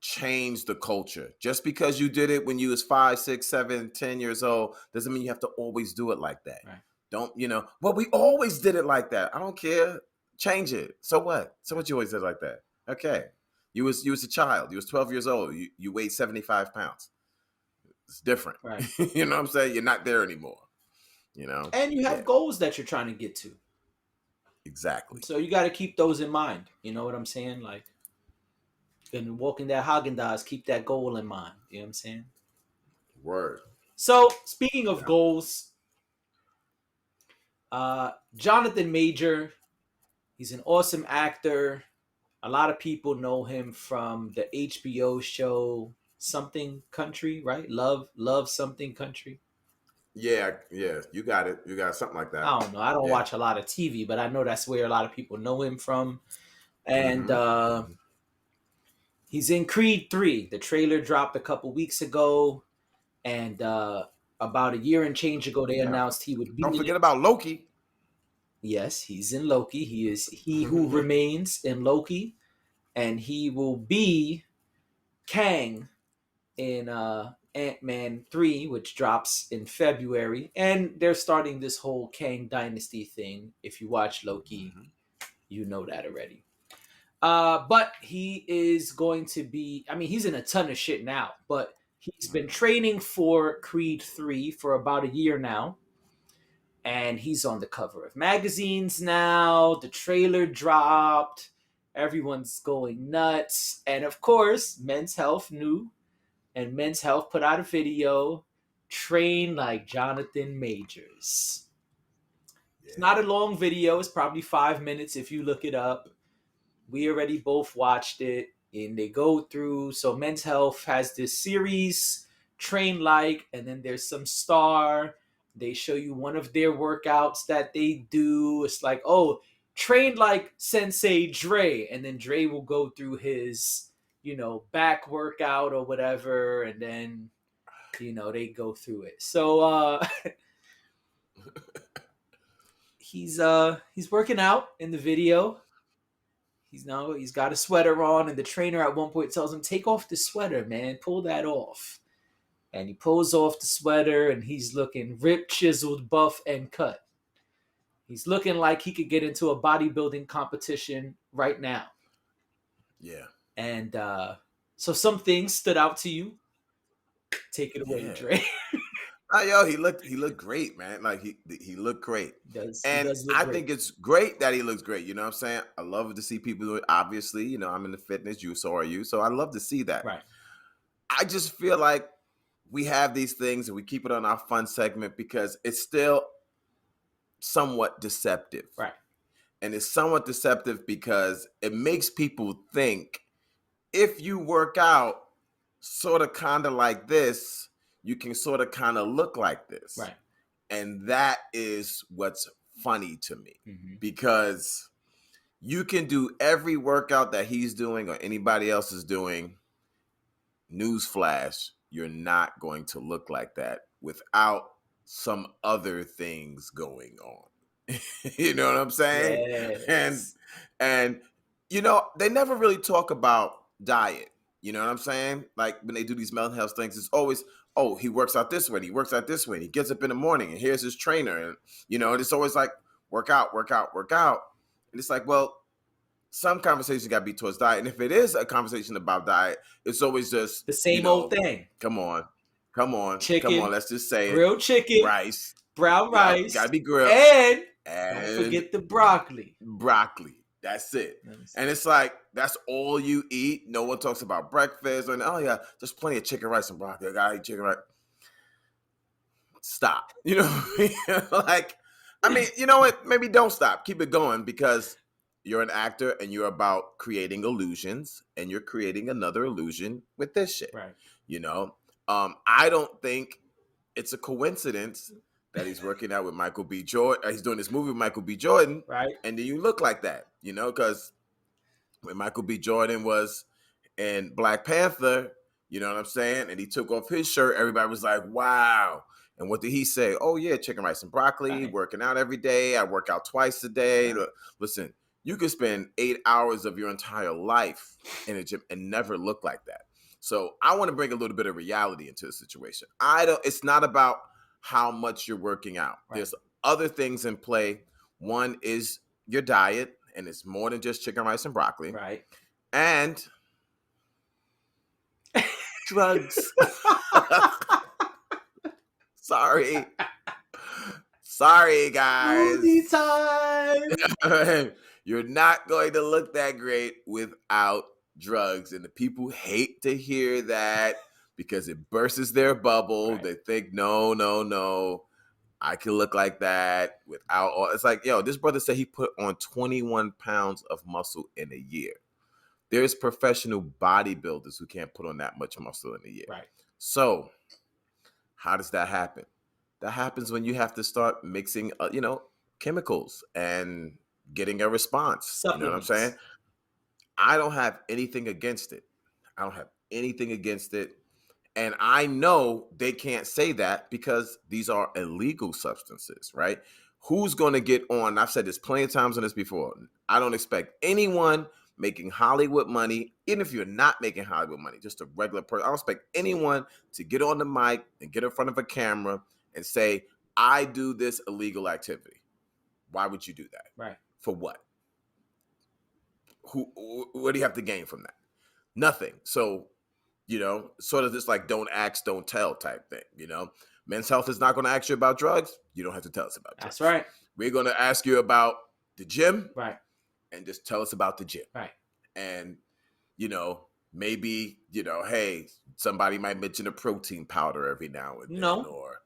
Change the culture. Just because you did it when you was 5, 6, 7, 10 years old doesn't mean you have to always do it like that. Right. Don't, well, we always did it like that. I don't care. Change it. So what? So what you always did like that? Okay. You was a child. You was 12 years old. You weighed 75 pounds. It's different. Right. You know what I'm saying? You're not there anymore. And you have goals that you're trying to get to. Exactly. So you got to keep those in mind. You know what I'm saying? Like, and walking that Haagen-Dazs, keep that goal in mind. You know what I'm saying? Word. So speaking of goals, Jonathan Major, he's an awesome actor. A lot of people know him from the HBO show Something Country, right? Love Something Country. Yeah, yeah, you got it. You got something like that. I don't know. I don't Yeah. watch a lot of TV, but I know that's where a lot of people know him from. And Mm-hmm. he's in Creed 3. The trailer dropped a couple weeks ago, and about a year and change ago, they Yeah. announced he would be Don't in forget it. about Loki. Yes, he's in Loki. He is he who remains in Loki, and he will be Kang in Ant-Man 3, which drops in February. And they're starting this whole Kang Dynasty thing. If you watch Loki, Mhm. you know that already. But he is going to be, I mean, he's in a ton of shit now, but he's been training for Creed 3 for about a year now. And he's on the cover of magazines now. The trailer dropped. Everyone's going nuts. And of course, Men's Health knew, and Men's Health put out a video, train like Jonathan Majors. It's not a Yeah. long video. It's probably 5 minutes if you look it up. We already both watched it, and they go through. So Men's Health has this series, Train Like, and then there's some star. They show you one of their workouts that they do. It's like, oh, train like Sensei Dre, and then Dre will go through his, back workout or whatever, and then they go through it. So he's working out in the video. He's got a sweater on, and the trainer at one point tells him, "Take off the sweater, man. Pull that off." And he pulls off the sweater, and he's looking ripped, chiseled, buff, and cut. He's looking like he could get into a bodybuilding competition right now. Yeah. And so some things stood out to you. Take it away, Yeah. Dre. Yo, he looked great, man. Like he looked great. He And does look I great. think it's great that he looks great. You know what I'm saying? I love to see people do it. Obviously, I'm in the fitness, so are you. So I love to see that. Right. I just feel like we have these things and we keep it on our fun segment because it's still somewhat deceptive. Right. And it's somewhat deceptive because it makes people think if you work out sort of kind of like this, you can sort of kind of look like this. Right. And that is what's funny to me Mm-hmm. because you can do every workout that he's doing or anybody else is doing. Newsflash, you're not going to look like that without some other things going on. You know what I'm saying? Yes. And they never really talk about diet. You know what I'm saying? Like when they do these mental health things, it's always, oh, he works out this way, he works out this way, he gets up in the morning and here's his trainer. And and it's always like work out, work out, work out. And it's like, well, some conversation got to be towards diet. And if it is a conversation about diet, it's always just The same old thing. Come on. Chicken, Let's just say grilled it. chicken, Rice, brown rice, gotta be grilled, and don't and forget the broccoli. broccoli. That's it. And it's like that's all you eat. No one talks about breakfast and yeah, there's plenty of chicken, rice, and broccoli. I gotta eat chicken, rice. Stop. Like, I mean, you know what? Maybe don't stop. Keep it going because you're an actor and you're about creating illusions and you're creating another illusion with this shit. Right. I don't think it's a coincidence that he's working out with Michael B. Jordan. He's doing this movie with Michael B. Jordan. Right. And then you look like that, because when Michael B. Jordan was in Black Panther, you know what I'm saying? And he took off his shirt. Everybody was like, wow. And what did he say? Oh, yeah, chicken, rice, and broccoli, working out every day. I work out twice a day. Right. Listen, you can spend 8 hours of your entire life in a gym and never look like that. So I want to bring a little bit of reality into the situation. It's not about how much you're working out. Right. There's other things in play. One is your diet, and it's more than just chicken, rice, and broccoli. Right. And drugs. Sorry, guys. Movie time. You're not going to look that great without drugs. And the people hate to hear that because it bursts their bubble. Right. They think, no. I can look like that without all. It's like, yo, this brother said he put on 21 pounds of muscle in a year. There's professional bodybuilders who can't put on that much muscle in a year. Right. So how does that happen? That happens when you have to start mixing, chemicals and getting a response. You know what I'm Supplements. saying? I don't have anything against it. I don't have anything against it. And I know they can't say that because these are illegal substances, right? Who's going to get on? I've said this plenty of times on this before. I don't expect anyone making Hollywood money, even if you're not making Hollywood money, just a regular person. I don't expect anyone to get on the mic and get in front of a camera and say, I do this illegal activity. Why would you do that? Right. For what? What do you have to gain from that? Nothing. So, sort of this like don't ask, don't tell type thing, Men's Health is not going to ask you about drugs. You don't have to tell us about drugs. That's right. We're going to ask you about the gym. Right. And just tell us about the gym. Right. And, maybe, hey, somebody might mention a protein powder every now and then or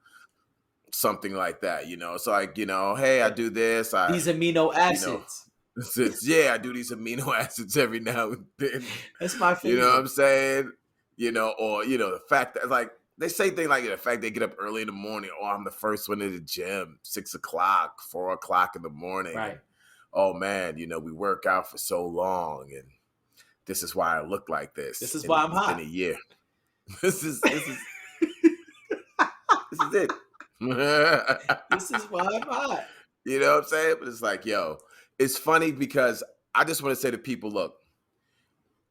something like that, It's like, hey, I do this. These amino acids. Yeah, I do these amino acids every now and then. That's my favorite. You know what I'm saying? Or, the fact that, like, they say things like the fact they get up early in the morning. Oh, I'm the first one to the gym, 6 o'clock, 4 o'clock in the morning. Right. And, oh, man, we work out for so long. And this is why I look like this. This is why I'm hot. In a year. This is this is it. This is why I'm hot. You know what I'm saying? But it's like, yo, it's funny because I just want to say to people, look,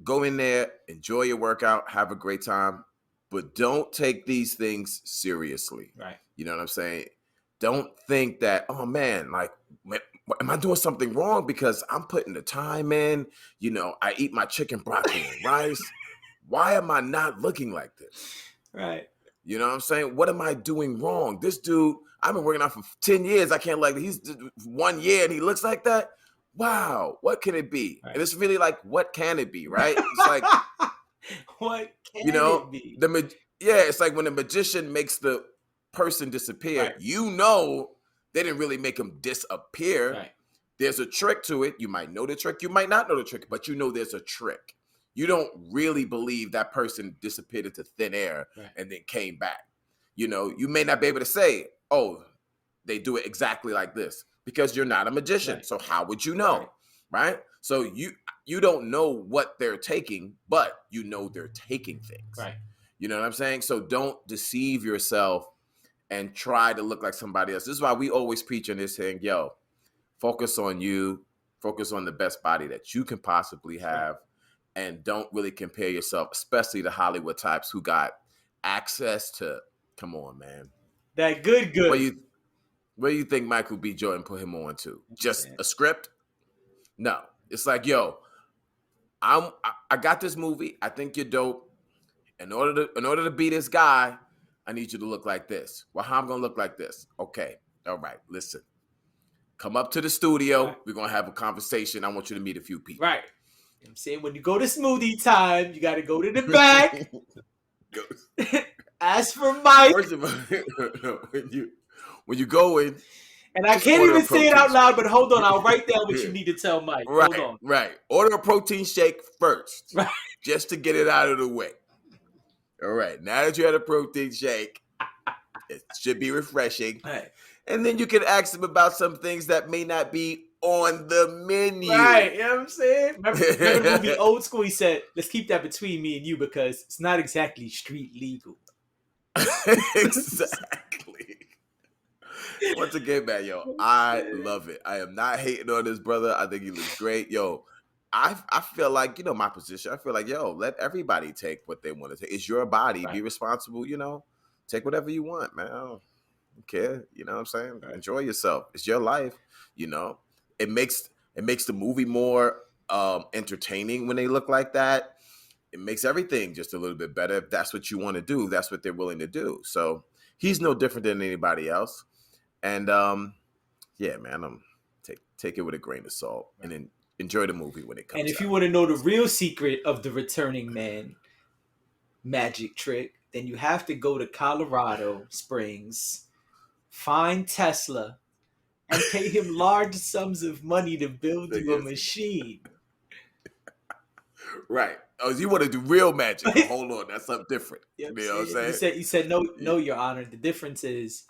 go in there, enjoy your workout, have a great time, but don't take these things seriously. Right. You know what I'm saying? Don't think that, oh man, like, am I doing something wrong because I'm putting the time in? I eat my chicken, broccoli, and rice. Why am I not looking like this? Right. You know what I'm saying? What am I doing wrong? This dude, I've been working out for 10 years. I can't he's 1 year and he looks like that. Wow, what can it be? Right. And it's really like, what can it be, right? It's like, what can it be? It's like when a magician makes the person disappear, right. They didn't really make him disappear. Right. There's a trick to it. You might know the trick, you might not know the trick, but there's a trick. You don't really believe that person disappeared into thin air and then came back. You may not be able to say, oh, they do it exactly like this because you're not a magician. Right. So how would you know? Right? So you don't know what they're taking, but they're taking things. Right. You know what I'm saying? So don't deceive yourself and try to look like somebody else. This is why we always preach on this saying, yo, focus on you, focus on the best body that you can possibly have. And don't really compare yourself, especially the Hollywood types who got access to, come on, man. That good. Where do you think Michael B. Jordan put him on to? Just a script? No. It's like, yo, I got this movie. I think you're dope. In order to be this guy, I need you to look like this. Well, how I'm going to look like this? Okay. All right. Listen. Come up to the studio. Right. We're going to have a conversation. I want you to meet a few people. Right. I'm saying when you go to smoothie time, you got to go to the back. Ask for Mike. First of all, when you go in, and I can't even say it out loud, but hold on, I'll write down what you need to tell Mike. Right, hold on. Right. Order a protein shake first, right, just to get it out of the way. All right. Now that you had a protein shake, it should be refreshing. Right. And then you can ask them about some things that may not be on the menu. Right, you know what I'm saying? Remember the movie Old School? He said, let's keep that between me and you because it's not exactly street legal. Exactly. Once again, man, yo, I love it. I am not hating on this brother. I think he looks great. Yo, I feel like, my position, I feel like, yo, let everybody take what they want to take. It's your body. Right. Be responsible, Take whatever you want, man. I don't care. You know what I'm saying? Right. Enjoy yourself. It's your life, It makes the movie more entertaining when they look like that. It makes everything just a little bit better. If that's what you want to do, that's what they're willing to do. So he's no different than anybody else. And yeah, man, take it with a grain of salt and then enjoy the movie when it comes out. And if you want to know the real secret of the returning man magic trick, then you have to go to Colorado Springs find Tesla and pay him large sums of money to build you a Yes. machine. Right. Oh, you want to do real magic? Oh, hold on, that's something different. You know You know what I'm saying? He said, no, Your Honor. The difference is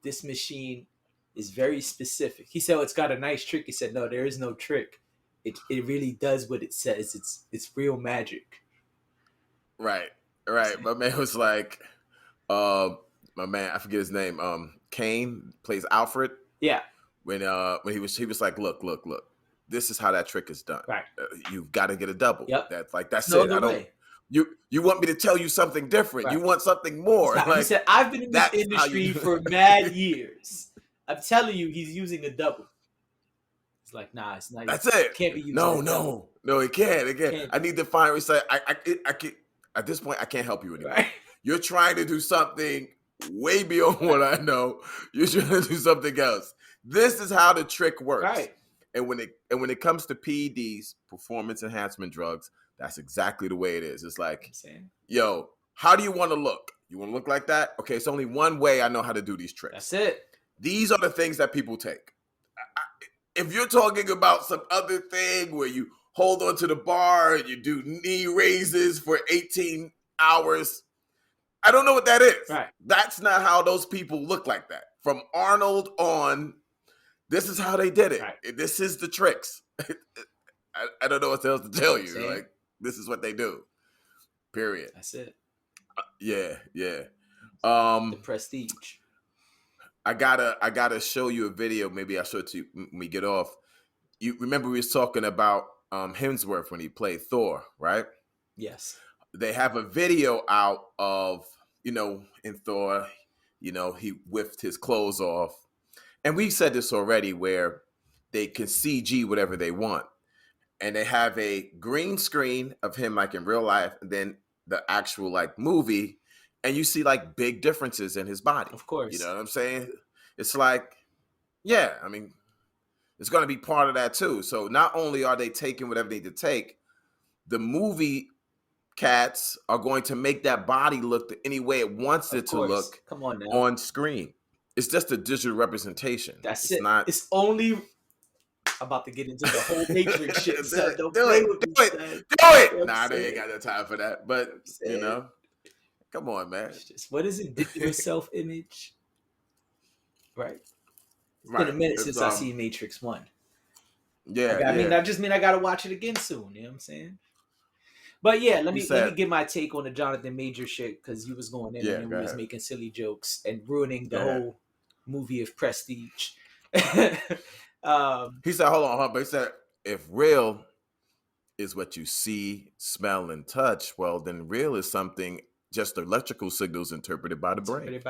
this machine is very specific. He said, oh, it's got a nice trick. He said, no, there is no trick. It really does what it says. It's real magic. Right. Right. My man was like, my man, I forget his name. Kane plays Alfred. Yeah. When he was like, look. This is how that trick is done. Right. You've got to get a double. Yep. That's No it. I other don't. way. You want me to tell you something different? Right. You want something more? He said, I've been in this industry for mad years. I'm telling you, he's using a double. It's like, nah, it's not. That's it. Can't be using. No, it can't. I need to find. I can't. At this point, I can't help you anymore. Right. You're trying to do something way beyond what I know. You're trying to do something else. This is how the trick works. Right. And when it comes to PEDs, performance enhancement drugs, that's exactly the way it is. It's like, yo, how do you want to look? You want to look like that? Okay, it's only one way I know how to do these tricks. That's it. These are the things that people take. If you're talking about some other thing where you hold on to the bar and you do knee raises for 18 hours, I don't know what that is. Right. That's not how those people look like that. From Arnold on, this is how they did it. Right. This is the tricks. I don't know what else to tell you. Same. Like, this is what they do. Period. That's it. Yeah. The prestige. I gotta show you a video. Maybe I'll show it to you when we get off. You remember we was talking about Hemsworth when he played Thor, right? Yes. They have a video out of, in Thor, he whipped his clothes off. And we said this already, where they can CG whatever they want. And they have a green screen of him like in real life, and then the actual like movie, and you see like big differences in his body. Of course. You know what I'm saying? It's like, yeah, I mean, it's going to be part of that too. So not only are they taking whatever they need to take, the movie cats are going to make that body look any way it wants it to look. Come on now. On screen. It's just a digital representation. That's it. Not. It's only about to get into the whole Matrix shit. So do it. Nah, they ain't got no time for that. But come on, man. What is it? Digital self-image. Right. It's been a minute since I seen Matrix 1. Yeah. I just mean I gotta watch it again soon. You know what I'm saying? But yeah, let me get my take on the Jonathan Major shit, because he was going in and he was making silly jokes and ruining the whole movie of Prestige. He said, hold on, but he said, if real is what you see, smell, and touch, well, then real is something, just electrical signals interpreted by the brain. You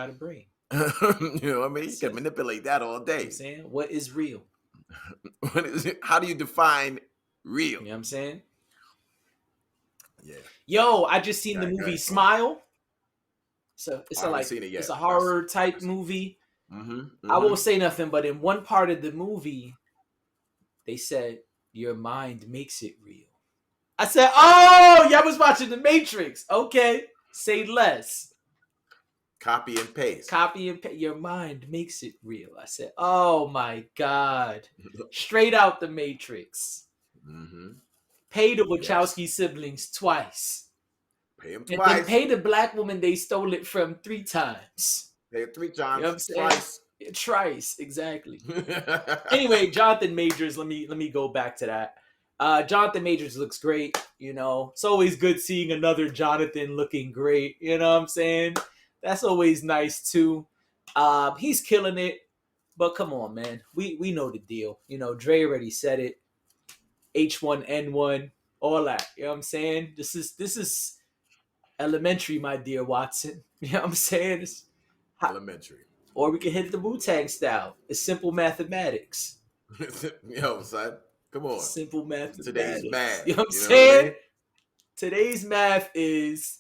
know what I mean? You can manipulate that all day. You know what I'm saying? What is real? How do you define real? You know what I'm saying? Yeah. Yo, I just seen the movie Smile. It's a horror type movie. Mm-hmm. I won't say nothing, but in one part of the movie, they said, your mind makes it real. I said, oh, y'all was watching The Matrix. Okay, say less. Copy and paste. Your mind makes it real. I said, oh my God. Straight out The Matrix. Mm-hmm. Pay the Wachowski siblings twice. Pay them and twice. then pay the black woman they stole it from 3 times. Pay it 3 times. You know what I'm saying? Twice, exactly. Anyway, Jonathan Majors, let me go back to that. Jonathan Majors looks great, It's always good seeing another Jonathan looking great, you know what I'm saying? That's always nice too. He's killing it, but come on, man. We know the deal. Dre already said it. H1N1, all that. You know what I'm saying? This is elementary, my dear Watson. You know what I'm saying? It's elementary. Or we can hit the Wu-Tang style. It's simple mathematics. Yo, son. Come on. Simple mathematics. Today's math. You know what I'm saying? Today's math is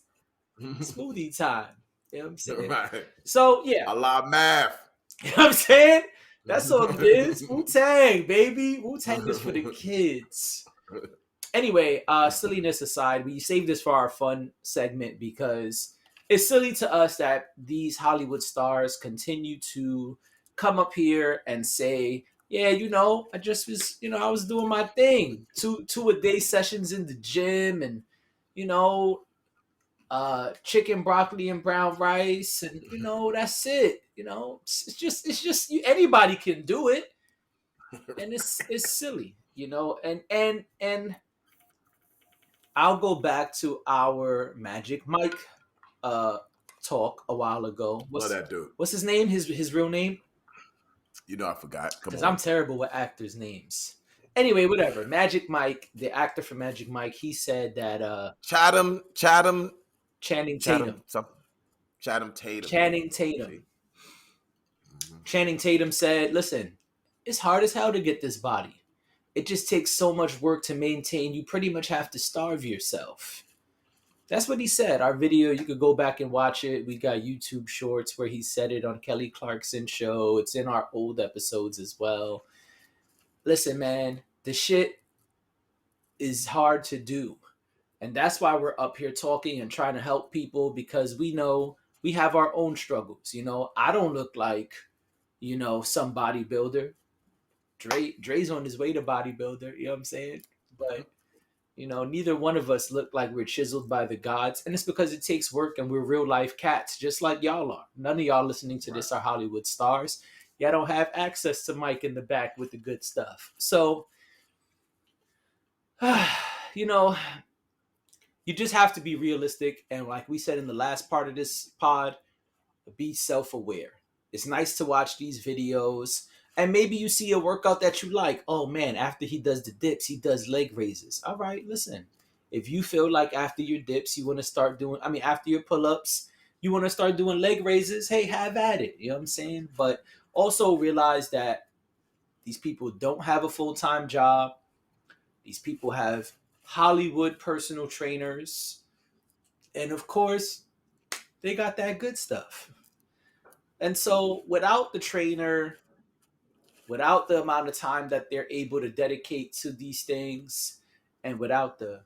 smoothie time. You know what I'm saying? Right. So, yeah. I love math. You know what I'm saying? That's all it is. Wu-Tang, baby. Wu-Tang is for the kids. Anyway, silliness aside, we saved this for our fun segment because it's silly to us that these Hollywood stars continue to come up here and say, yeah, I just was, I was doing my thing, two a day sessions in the gym, and you know, chicken, broccoli, and brown rice, and that's it. It's just anybody can do it, and it's silly, and I'll go back to our Magic Mike uh talk a while ago. Love that dude. What's his name? His real name? I forgot. Come Because on. I'm terrible with actors' names. Anyway, whatever. Magic Mike, the actor for Magic Mike, he said that Chatham, Channing Tatum. something. Chatham Tatum. Channing Tatum. See? Mhm. Channing Tatum said, listen, it's hard as hell to get this body. It just takes so much work to maintain. You pretty much have to starve yourself. That's what he said. Our video, you could go back and watch it. We got YouTube shorts where he said it on Kelly Clarkson show. It's in our old episodes as well. Listen, man, the shit is hard to do. And that's why we're up here talking and trying to help people, because we know we have our own struggles. I don't look like, some bodybuilder. Dre's on his way to bodybuilder, you know what I'm saying? But neither one of us look like we're chiseled by the gods. And it's because it takes work, and we're real life cats, just like y'all are. None of y'all listening to this are Hollywood stars. Y'all don't have access to Mike in the back with the good stuff. So, you just have to be realistic. And like we said in the last part of this pod, be self-aware. It's nice to watch these videos, and maybe you see a workout that you like. Oh man, after he does the dips, he does leg raises. All right, listen. If you feel like after your dips, you want to start doing, after your pull-ups, you want to start doing leg raises, hey, have at it. You know what I'm saying? But also realize that these people don't have a full-time job. These people have Hollywood personal trainers. And of course, they got that good stuff. And so without the trainer, without the amount of time that they're able to dedicate to these things, and without the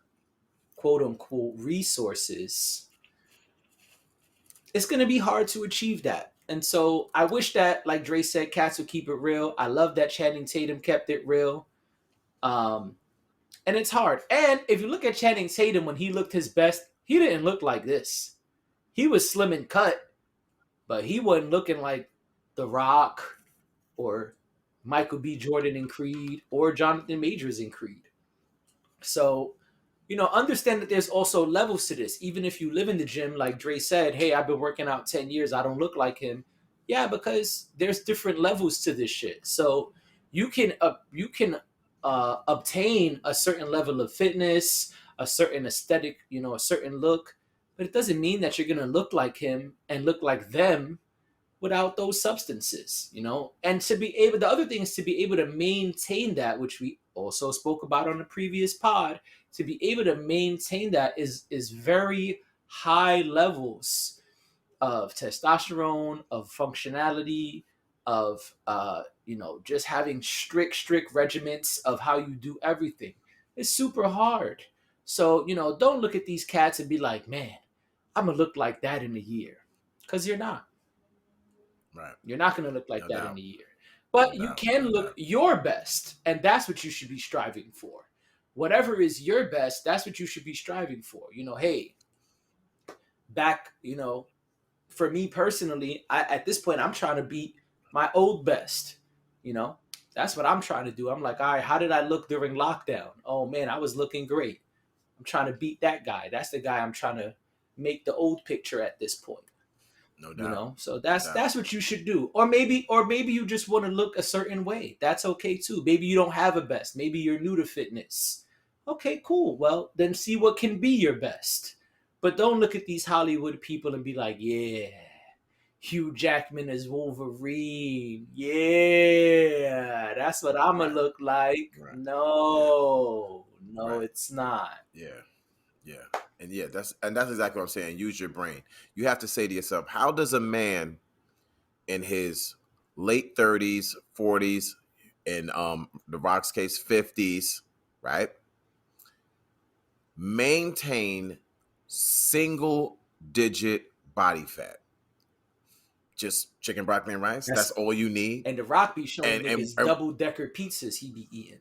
quote unquote resources, it's going to be hard to achieve that. And so I wish that, like Dre said, cats would keep it real. I love that Channing Tatum kept it real. And it's hard. And if you look at Channing Tatum when he looked his best, he didn't look like this. He was slim and cut, but he wasn't looking like The Rock or Michael B. Jordan in Creed or Jonathan Majors in Creed. So, understand that there's also levels to this. Even if you live in the gym, like Dre said, hey, I've been working out 10 years, I don't look like him. Yeah, because there's different levels to this shit. So you can obtain a certain level of fitness, a certain aesthetic, a certain look, but it doesn't mean that you're going to look like him and look like them without those substances, and the other thing is to be able to maintain that, which we also spoke about on the previous pod. To be able to maintain that is very high levels of testosterone, of functionality, of just having strict regiments of how you do everything. It's super hard. So don't look at these cats and be like, man, I'm gonna look like that in a year, because you're not. Right. You're not going to look like No that doubt. in a year. But No you doubt. can No look doubt. your best, and that's what you should be striving for. Whatever is your best, that's what you should be striving for. Hey, back, for me personally, at this point, I'm trying to beat my old best. That's what I'm trying to do. I'm like, all right, how did I look during lockdown? Oh man, I was looking great. I'm trying to beat that guy. That's the guy I'm trying to make the old picture at this point. No doubt. So No that's doubt. that's what you should do. Or maybe you just want to look a certain way. That's okay too. Maybe you don't have a best. Maybe you're new to fitness. Okay, cool. Well, then see what can be your best. But don't look at these Hollywood people and be like, yeah, Hugh Jackman is Wolverine. Yeah, that's what I'm gonna Right. look like. Right. No, Right. it's not. Yeah. Yeah. And that's exactly what I'm saying. Use your brain. You have to say to yourself, how does a man in his late 30s, 40s, in the Rock's case, 50s, right, maintain single digit body fat? just chicken, broccoli, and rice. That's all you need. And The Rock be showing And- niggas and- double-decker pizzas he be eating.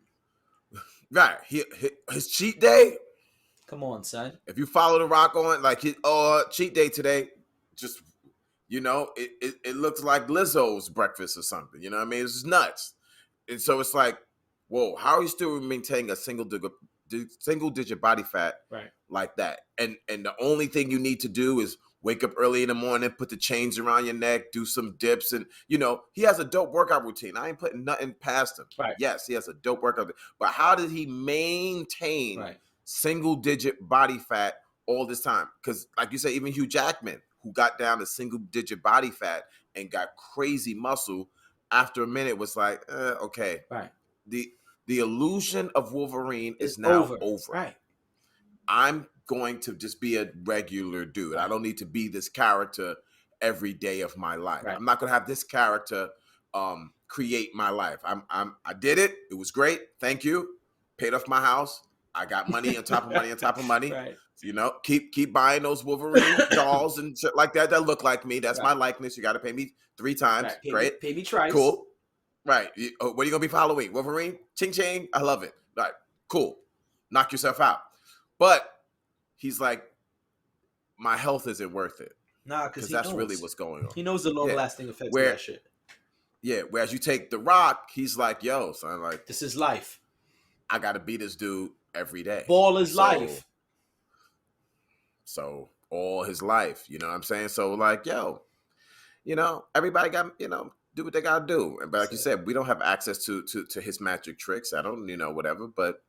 Right. His cheat day. Come on, son. If you follow The Rock on like his cheat day today, just it looks like Lizzo's breakfast or something. You know what I mean? It's just nuts. And so it's like, whoa, how are you still maintaining a single digit body fat Right. like that? And the only thing you need to do is wake up early in the morning, put the chains around your neck, do some dips, and he has a dope workout routine. I ain't putting nothing past him. Right. Yes, he has a dope workout, but how did he maintain Right. single digit body fat all this time? Because like you say, even Hugh Jackman, who got down to single digit body fat and got crazy muscle, after a minute was like, okay. Right. The illusion of Wolverine is now over. Right. I'm going to just be a regular dude. I don't need to be this character every day of my life. Right. I'm not going to have this character create my life. I did it. It was great. Thank you. Paid off my house. I got money on top of money on top of money. Right. Keep buying those Wolverine dolls and shit like that look like me. That's my likeness. You got to pay me 3 times. Right. Great. Pay me twice. Cool. Right. What are you going to be for Halloween? Wolverine? Ching ching. I love it. Right. Cool. Knock yourself out. But he's like, my health isn't worth it. Nah, because that's really what's going on. He knows the long-lasting effects of that shit. Yeah. Whereas you take The Rock, he's like, yo, son, like, this is life. I got to be this dude every day. Ball is life. So all his life, you know what I'm saying? So like, yo, everybody got, do what they gotta do. But like you said, we don't have access to his magic tricks. I don't, whatever. But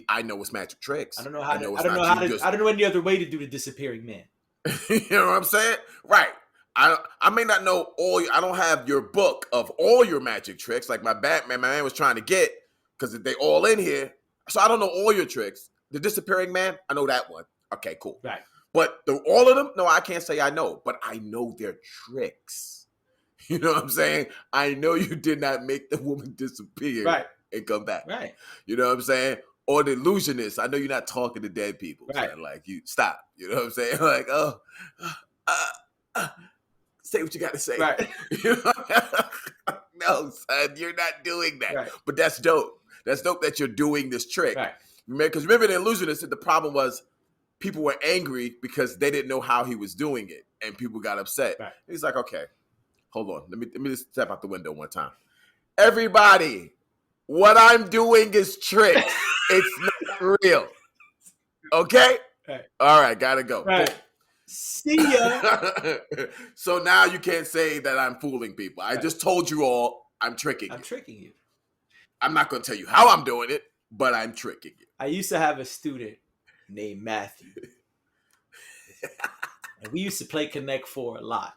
I know his magic tricks. I don't know any other way to do the disappearing man. You know what I'm saying? Right. I may not know I don't have your book of all your magic tricks like my man was trying to get, because they all in here. So I don't know all your tricks. The disappearing man, I know that one. Okay, cool. Right. But all of them, no, I can't say I know, but I know their tricks. You know what I'm saying? I know you did not make the woman disappear and come back. Right. You know what I'm saying? Or the illusionist. I know you're not talking to dead people. Right. Son. Like, you stop. You know what I'm saying? Like, say what you got to say. Right. No, son, you're not doing that. Right. But that's dope. That's dope that you're doing this trick. Right. Because remember the illusionist, the problem was people were angry because they didn't know how he was doing it, and people got upset. Right. He's like, okay, hold on. Let me just step out the window one time. Everybody, what I'm doing is tricks. It's not real. Okay? Right. All right, gotta go. Right. See ya. So now you can't say that I'm fooling people. I just told you all I'm tricking you. I'm tricking you. I'm not going to tell you how I'm doing it, but I'm tricking you. I used to have a student named Matthew. And we used to play Connect 4 a lot.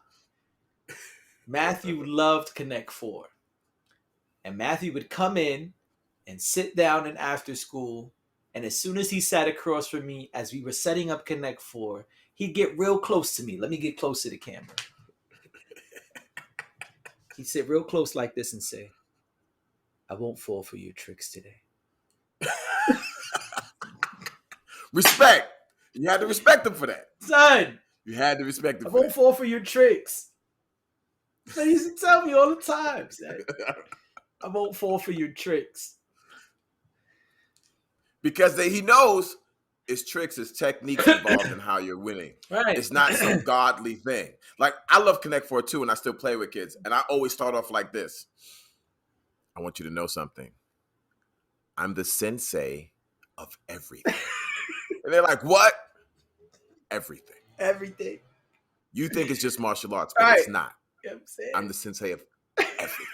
Matthew loved Connect 4. And Matthew would come in and sit down in after school. And as soon as he sat across from me, as we were setting up Connect 4, he'd get real close to me. Let me get close to the camera. He'd sit real close like this and say, I won't fall for your tricks today. Respect. You had to respect him for that. Son, You had to respect him I for won't that. fall for your tricks. They used to tell me all the time. Son. I won't fall for your tricks. Because he knows it's tricks, it's techniques involved in how you're winning. Right. It's not some godly thing. Like, I love Connect 4 too, and I still play with kids. And I always start off like this. I want you to know something. I'm the sensei of everything. And they're like, what? Everything. Everything. You think it's just martial arts, but Right. it's not. You know what I'm saying? I'm the sensei of everything.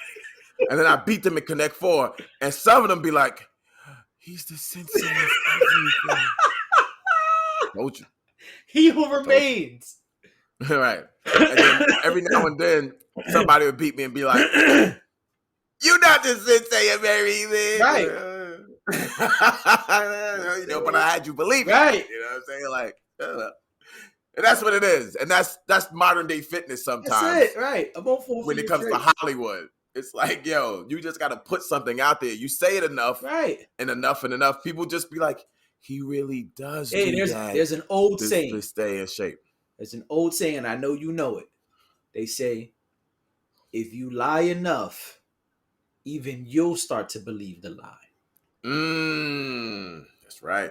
And then I beat them in Connect 4, and some of them be like, he's the sensei of everything. Told you. He who remains. All right. And then every now and then, somebody would beat me and be like, you're not the sensei of everything. Right. But I had you believe it. Right. You know what I'm saying? Like, and that's what it is. And that's modern day fitness sometimes. That's it. Right. I won't fall for When it your comes tricks. to Hollywood. It's like, yo, you just got to put something out there. You say it enough Right. and enough. People just be like, he really does Hey, do there's that. an old to saying. stay in shape. There's an old saying, I know you know it. They say, if you lie enough, even you'll start to believe the lie. That's right.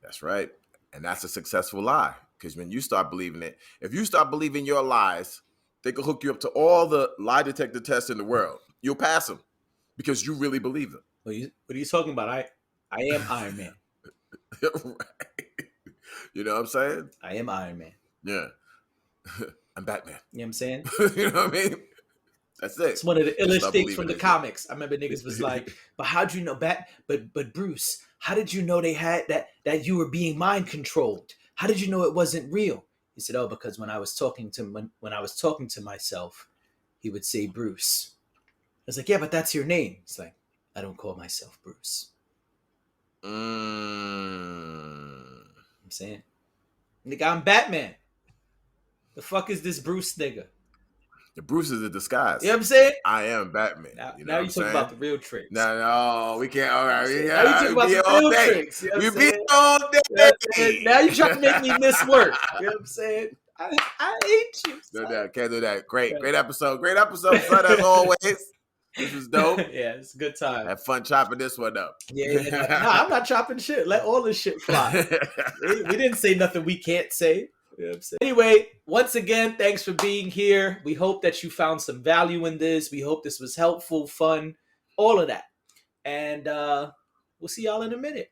That's right. And that's a successful lie. Because when you start believing it, if you start believing your lies, they can hook you up to all the lie detector tests in the world. You'll pass them because you really believe them. What are you talking about? I am Iron Man. Right. You know what I'm saying? I am Iron Man. Yeah. I'm Batman. You know what I'm saying? You know what I mean? That's it. It's one of the Just illest start things from believing the it. comics. I remember niggas was like, "But how'd you know But Bruce, how did you know they had that you were being mind controlled? How did you know it wasn't real?" He said, "Oh, because when I was talking to myself, he would say Bruce." I was like, "Yeah, but that's your name." It's like, "I don't call myself Bruce." I'm saying, nigga, I'm Batman. The fuck is this Bruce nigga? The Bruce is a disguise. You know what I'm saying? I am Batman. Now, You know now what you I'm talk saying? about the real tricks. No, we can't. All right, Now you talk about we the all real day. tricks. You know what We I'm be saying? all You know what I'm saying? day. Now you trying to make me miss work. You know what I'm saying? I hate you. No son. doubt, can't do that. Great Yeah. episode. Great episode, son, as always. This was dope. Yeah, it's a good time. Had fun chopping this one up. Yeah. Nah, I'm not chopping shit. Let all this shit fly. We didn't say nothing we can't say. You know what I'm saying? Anyway, once again, thanks for being here. We hope that you found some value in this. We hope this was helpful, fun, all of that. And we'll see y'all in a minute.